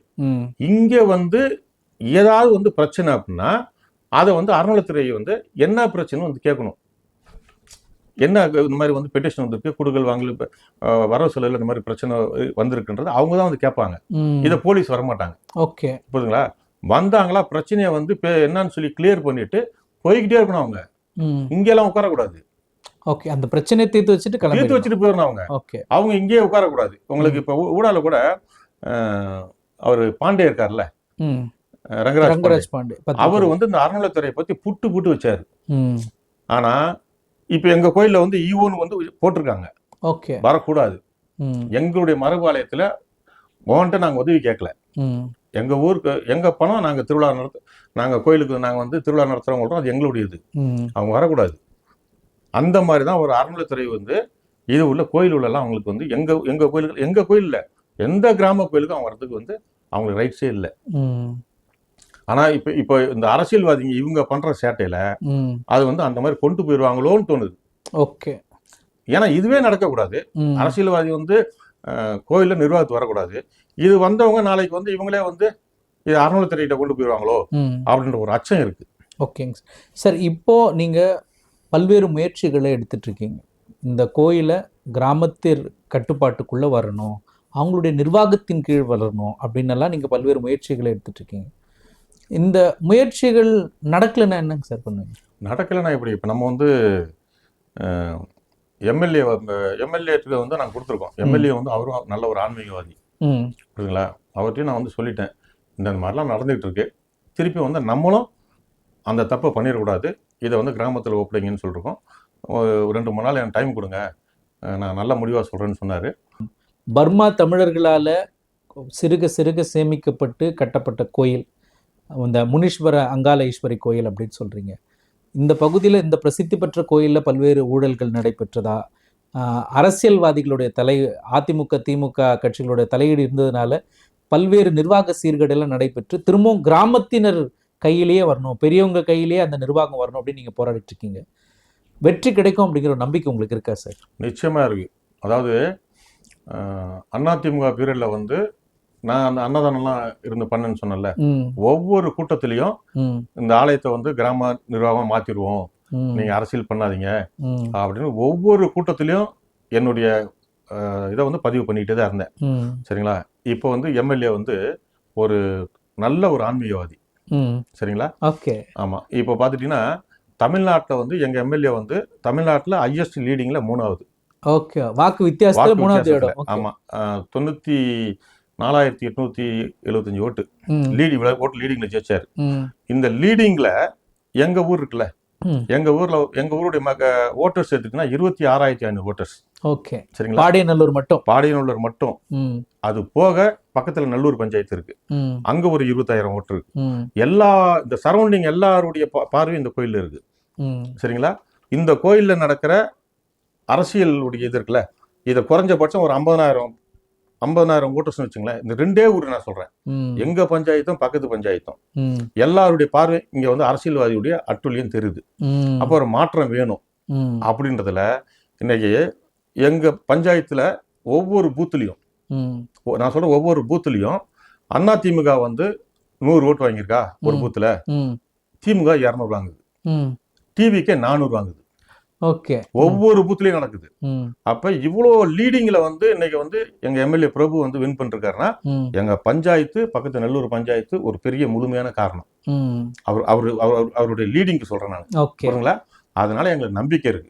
இங்கே வந்து ஏதாவது வந்து பிரச்சனை அப்படின்னா அதை வந்து அறநிலையத்துறை வந்து என்ன பிரச்சனை வந்து கேட்கணும். என்ன இந்த மாதிரி வந்து பெட்டிஷன் வந்திருக்கு, குடுக்கல் வாங்கல் வரவு செலவில் இந்த மாதிரி பிரச்சனை வந்திருக்குன்றது அவங்க தான் வந்து கேட்பாங்க. இதை போலீஸ் வரமாட்டாங்க. ஓகே, புரியுதுங்களா? வந்தாங்களா பிரச்சனையை வந்து என்னன்னு சொல்லி கிளியர் பண்ணிட்டு போய்கிட்டே இருக்கணும் அவங்க. இங்கெல்லாம் உட்காரக்கூடாது. ஓகே, அந்த பிரச்சனையை தீர்த்து வச்சுட்டு தீர்த்து வச்சுட்டு போயிடணும் அவங்க. ஓகே, அவங்க இங்கேயே உட்காரக்கூடாது. உங்களுக்கு இப்போ ஊடால கூட அவர் பாண்டே இருக்கார்ல, ரங்கராஜ் பாண்டே, அவர் வந்து இந்த அறநிலைத்துறையை பத்தி புட்டு வச்சாரு. ஆனா இப்ப எங்க கோயில்ல வந்து ஈவோன்னு வந்து போட்டிருக்காங்க. ஓகே, வரக்கூடாது. எங்களுடைய மரபாலயத்துல உன்கிட்ட நாங்க உதவி கேட்கல. எங்க ஊருக்கு எங்க பணம் நாங்க திருவிழா நாங்க கோயிலுக்கு நாங்க வந்து திருவிழா நடத்துறவங்க அது எங்களுடையது. அவங்க வரக்கூடாது. அந்த மாதிரிதான் ஒரு அறநிலைத்துறை வந்து இது உள்ள கோயில் உள்ளலாம் அவங்களுக்கு வந்து எங்க கோயிலுக்கு எங்க கோயில்ல எந்த கிராம கோயிலுக்கும் அவங்க வரதுக்கு வந்து அவங்களுக்கு ரைட்ஸே இல்லை. ஆனா இப்ப இந்த அரசியல்வாதிங்க இவங்க பண்ற சேட்டையில அது வந்து அந்த மாதிரி கொண்டு போயிடுவாங்களோன்னு தோணுது. ஓகே, ஏன்னா இதுவே நடக்கக்கூடாது. அரசியல்வாதி வந்து கோயில்ல நிர்வாகத்துக்கு வரக்கூடாது. இது வந்தவங்க நாளைக்கு வந்து இவங்களே வந்து இது அறநிலைத்துறையிட்ட கொண்டு போயிடுவாங்களோ அப்படின்ற ஒரு அச்சம் இருக்கு. ஓகேங்க சார். இப்போ நீங்க பல்வேறு முயற்சிகளை எடுத்துட்டு இருக்கீங்க. இந்த கோயிலை கிராமத்தின் கட்டுப்பாட்டுக்குள்ள வரணும், அவங்களுடைய நிர்வாகத்தின் கீழ் வளரணும் அப்படின்னெல்லாம் நீங்க பல்வேறு முயற்சிகளை எடுத்துட்டு இருக்கீங்க. இந்த முயற்சிகள் நடக்கலைன்னா என்னங்க சார் பண்ணுவீங்க? நடக்கலைன்னா எப்படி? இப்போ நம்ம வந்து எம்எல்ஏக்கு வந்து நாங்கள் கொடுத்துருக்கோம். எம்எல்ஏ வந்து அவரும் நல்ல ஒரு ஆன்மீகவாதி, புரியுதுங்களா? அவர்கிட்டையும் நான் வந்து சொல்லிட்டேன், இந்த மாதிரிலாம் நடந்துகிட்டு இருக்கு, திருப்பி வந்து நம்மளும் அந்த தப்பை பண்ணிடக்கூடாது, இதை வந்து கிராமத்தில் ஒப்படைங்கன்னு சொல்லியிருக்கோம். 2-3 நாள் எனக்கு டைம் கொடுங்க, நான் நல்ல முடிவாக சொல்கிறேன்னு சொன்னார். பர்மா தமிழர்களால் சிறுக சிறுக சேமிக்கப்பட்டு கட்டப்பட்ட கோயில் இந்த முனீஸ்வர அங்காள ஈஸ்வரி கோயில் அப்படின்னு சொல்கிறீங்க. இந்த பகுதியில் இந்த பிரசித்தி பெற்ற கோயிலில் பல்வேறு ஊழல்கள் நடைபெற்றதா, அரசியல்வாதிகளுடைய அதிமுக திமுக கட்சிகளுடைய தலையீடு இருந்ததுனால பல்வேறு நிர்வாக சீர்கேடெல்லாம் நடைபெற்று திரும்பவும் கிராமத்தினர் கையிலேயே வரணும், பெரியவங்க கையிலேயே அந்த நிர்வாகம் வரணும் அப்படின்னு நீங்கள் போராடிட்டு இருக்கீங்க. வெற்றி கிடைக்கும் அப்படிங்கிற ஒரு நம்பிக்கை உங்களுக்கு இருக்கா சார்? நிச்சயமாக இருக்கு. அதாவது அதிமுக பீரியட்ல வந்து நான் அந்த அன்னதானம்லாம் இருந்து பண்ணேன்னு சொன்னேன்ல, ஒவ்வொரு கூட்டத்திலையும் இந்த ஆலயத்தை வந்து கிராம நிர்வாகம் மாத்திடுவோம், நீங்க அரசியல் பண்ணாதீங்க அப்படின்னு ஒவ்வொரு கூட்டத்திலையும் என்னுடைய இதை வந்து பதிவு பண்ணிக்கிட்டே தான் இருந்தேன். சரிங்களா? இப்போ வந்து எம்எல்ஏ வந்து ஒரு நல்ல ஒரு ஆன்மீகவாதி. சரிங்களா? ஓகே, ஆமா. இப்போ பார்த்துட்டீங்கன்னா தமிழ்நாட்டில் வந்து எங்க எம்எல்ஏ வந்து தமிழ்நாட்டில் ஹையஸ்ட் லீடிங்ல 3வது. ஓகே, வாக்கு வித்தியாசத்துல 3வது இடம். ஆமா, 94,875 ஓட்டு லீடிங்ல ஜெயிச்சாரு. இந்த லீடிங்ல எங்க ஊர் இருக்குல்ல, எங்க ஊருடைய ஓட்டர்ஸ் எடுத்துக்கிட்டா 26,500 ஓட்டர்ஸ். ஓகே, சரிங்களா? பாடியநல்லூர் மட்டும். அது போக பக்கத்துல நல்லூர் பஞ்சாயத்து இருக்கு, அங்க ஒரு 20,000 ஓட்டு இருக்கு. இந்த சரௌண்டிங் எல்லாருடைய பார்வையும் இந்த கோயில்ல இருக்கு. சரிங்களா? இந்த கோயில்ல நடக்கிற அரசியலுடைய இது இருக்குல்ல, இதை குறைஞ்சபட்சம் ஒரு 50,000 ஓட்டர்ஸ் வச்சுங்களேன். இந்த 2 ஊர் நான் சொல்றேன், எங்க பஞ்சாயத்தும் பக்கத்து பஞ்சாயத்தும் எல்லாருடைய பார்வை இங்க வந்து அரசியல்வாதியுடைய அட்டுழியம் தெரியுது. அப்போ ஒரு மாற்றம் வேணும் அப்படின்றதுல இன்னைக்கு எங்க பஞ்சாயத்துல ஒவ்வொரு பூத்துலயும், நான் சொல்ற ஒவ்வொரு பூத்துலயும் அதிமுக வந்து 100 ஓட்டு வாங்கியிருக்கா ஒரு பூத்துல, திமுக 200 வாங்குது, டிவிக்கு 400 வாங்குது. ஓகே, ஒவ்வொரு பூத்துலயும் நடக்குது. அப்ப இவ்வளவு லீடிங்ல வந்து இன்னைக்கு வந்து எங்க எம்எல்ஏ பிரபு வந்து வின் பண்ணிருக்காருன்னா எங்க பஞ்சாயத்து பக்கத்து நல்லூர் பஞ்சாயத்து ஒரு பெரிய முழுமையான காரணம். அவருடைய லீடிங்க்கு சொல்றேன் நான், புரியுங்களா? அதனால எங்களுக்கு நம்பிக்கை இருக்கு,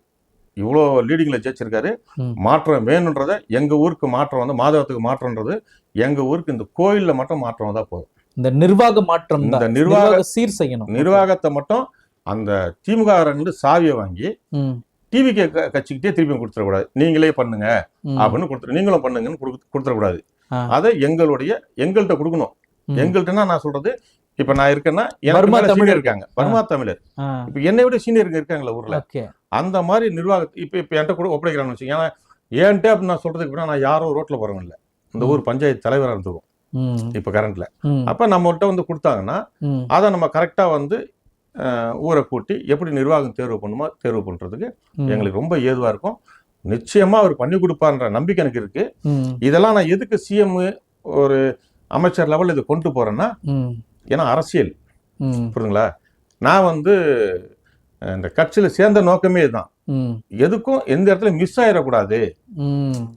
இவ்வளோ லீடிங்ல ஜெயிச்சிருக்காரு. மாற்றம் வேணுன்றத எங்க ஊருக்கு மாற்றம் வந்து மாதவத்துக்கு மாற்றம்ன்றது எங்க ஊருக்கு இந்த கோயில்ல மட்டும் மாற்றம் வந்தா போதும். இந்த நிர்வாக மாற்றம், இந்த நிர்வாக சீர் செய்யணும். நிர்வாகத்தை மட்டும் அந்த திமுக சாவியை வாங்கி டிவிக்கு கட்சிக்கிட்டே திருப்பி கொடுத்துடக்கூடாது, நீங்களே பண்ணுங்க அப்படின்னு கொடுத்துரு, நீங்களும் பண்ணுங்கன்னு கொடுத்துடக்கூடாது. அதை எங்கள்கிட்ட கொடுக்கணும். எங்கள்கிட்டனா நான் சொல்றது, இப்ப நான் இருக்கேன்னா சீனியர் இருக்காங்க, பர்மா தமிழர், இப்ப என்னை விட சீனியர் இருக்காங்களா ஊர்ல, அந்த மாதிரி நிர்வாகத்தை இப்ப என்கிட்ட கூட ஒப்படைக்கிறான்னு வச்சுக்கோங்க. ஏன்னா ஏன்ட்டு அப்படின்னு நான் சொல்றதுக்கு நான் யாரோ ரோட்ல போறவங்க இல்லை, இந்த ஊர் பஞ்சாயத்து தலைவராக இருந்துக்கும் இப்ப கரண்ட்ல. அப்ப நம்மகிட்ட வந்து கொடுத்தாங்கன்னா அதை நம்ம கரெக்டா வந்து ஊரை கூட்டி எப்படி நிர்வாகம் தேர்வு பண்ணுமோ தேர்வு பண்றதுக்கு எங்களுக்கு ரொம்ப ஏதுவா இருக்கும். நிச்சயமா அவர் பண்ணி கொடுப்பார்ன்ற நம்பிக்கை எனக்கு இருக்கு. இதெல்லாம் நான் எதுக்கு சிஎம் ஒரு அமைச்சர் லெவல் இதை கொண்டு போறேன்னா, ஏன்னா அரசியல், புரியுதுங்களா? நான் வந்து இந்த கட்சியில சேர்ந்த நோக்கமே இதுதான், எதுக்கும் எந்த இடத்துல மிஸ் ஆயிடக்கூடாது,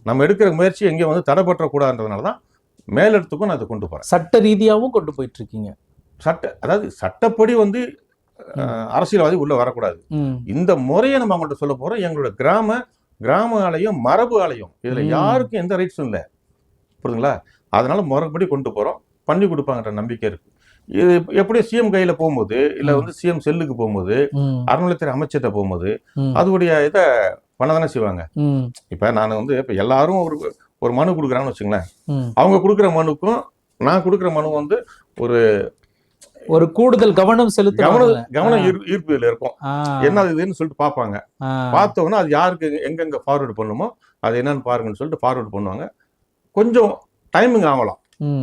நம்ம எடுக்கிற முயற்சி எங்கேயும் வந்து தடைபற்றக்கூடாதுன்றதுனாலதான் மேலிடத்துக்கும் நான் இதை கொண்டு போறேன். சட்ட ரீதியாகவும் கொண்டு போயிட்டு இருக்கீங்க. அதாவது சட்டப்படி வந்து அரசியல்வாதி உள்ள வரக்கூடாது. இந்த முறையை நம்ம அவங்கள்ட்ட சொல்ல போறோம். எங்களோட கிராம ஆலயம், மரபு ஆலயம், இதுல யாருக்கும் எந்த ரைட்ஸும் இல்லை, புரியுதுங்களா? அதனால முறைப்படி கொண்டு போறோம், பண்ணி கொடுப்பாங்கன்ற நம்பிக்கை இருக்கு. இது எப்படி சிஎம் கையில போகும்போது, இல்ல வந்து சிஎம் செல்லுக்கு போகும்போது, அறநிலையத்துறை அமைச்சர்கிட்ட போகும்போது அதோடைய இதை பண்ணதானே செய்வாங்க. இப்ப நான் வந்து இப்ப எல்லாரும் ஒரு மனு கொடுக்குறான்னு வச்சுங்களேன், அவங்க கொடுக்குற மனுக்கும் நான் கொடுக்குற மனு வந்து ஒரு கூடுதல் கவனம் கவனம் ஈர்ப்பு இருக்கும். என்ன இதுன்னு சொல்லிட்டு பார்ப்பாங்க. பார்த்தோன்னா அது யாருக்கு எங்கெங்க ஃபார்வர்டு பண்ணுமோ அது என்னன்னு பாருங்கன்னு சொல்லிட்டு ஃபார்வர்டு பண்ணுவாங்க. கொஞ்சம் டைமிங் ஆகலாம்,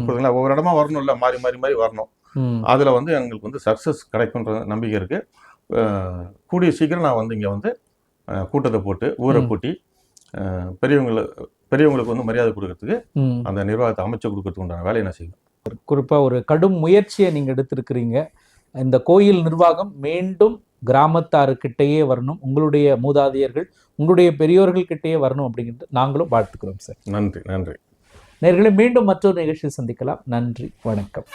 புரியுதுங்களா? ஒவ்வொரு இடமா வரணும்ல, மாறி மாறி மாறி வரணும். அதுல வந்து எங்களுக்கு வந்து சக்சஸ் கிடைக்கும்ன்ற நம்பிக்கை இருக்கு. கூடிய சீக்கிரம் நான் வந்து இங்க வந்து கூட்டத்தை போட்டு ஊரை கூட்டி பெரியவங்களுக்கு வந்து மரியாதை கொடுக்கறதுக்கு, அந்த நிர்வாகத்தை அமைச்சு கொடுக்கறதுக்கு உண்டான வேலையை நான் செய்வேன். குறிப்பா ஒரு கடும் முயற்சியை நீங்க எடுத்திருக்கிறீங்க. இந்த கோயில் நிர்வாகம் மீண்டும் கிராமத்தாருக்கிட்டேயே வரணும், உங்களுடைய மூதாதையர்கள், உங்களுடைய பெரியோர்கள் கிட்டேயே வரணும் அப்படிங்கிறது நாங்களும் வாழ்த்துக்கிறோம் சார். நன்றி. நேயர்களே, மீண்டும் மற்றொரு நிகழ்ச்சியில் சந்திக்கலாம். நன்றி, வணக்கம்.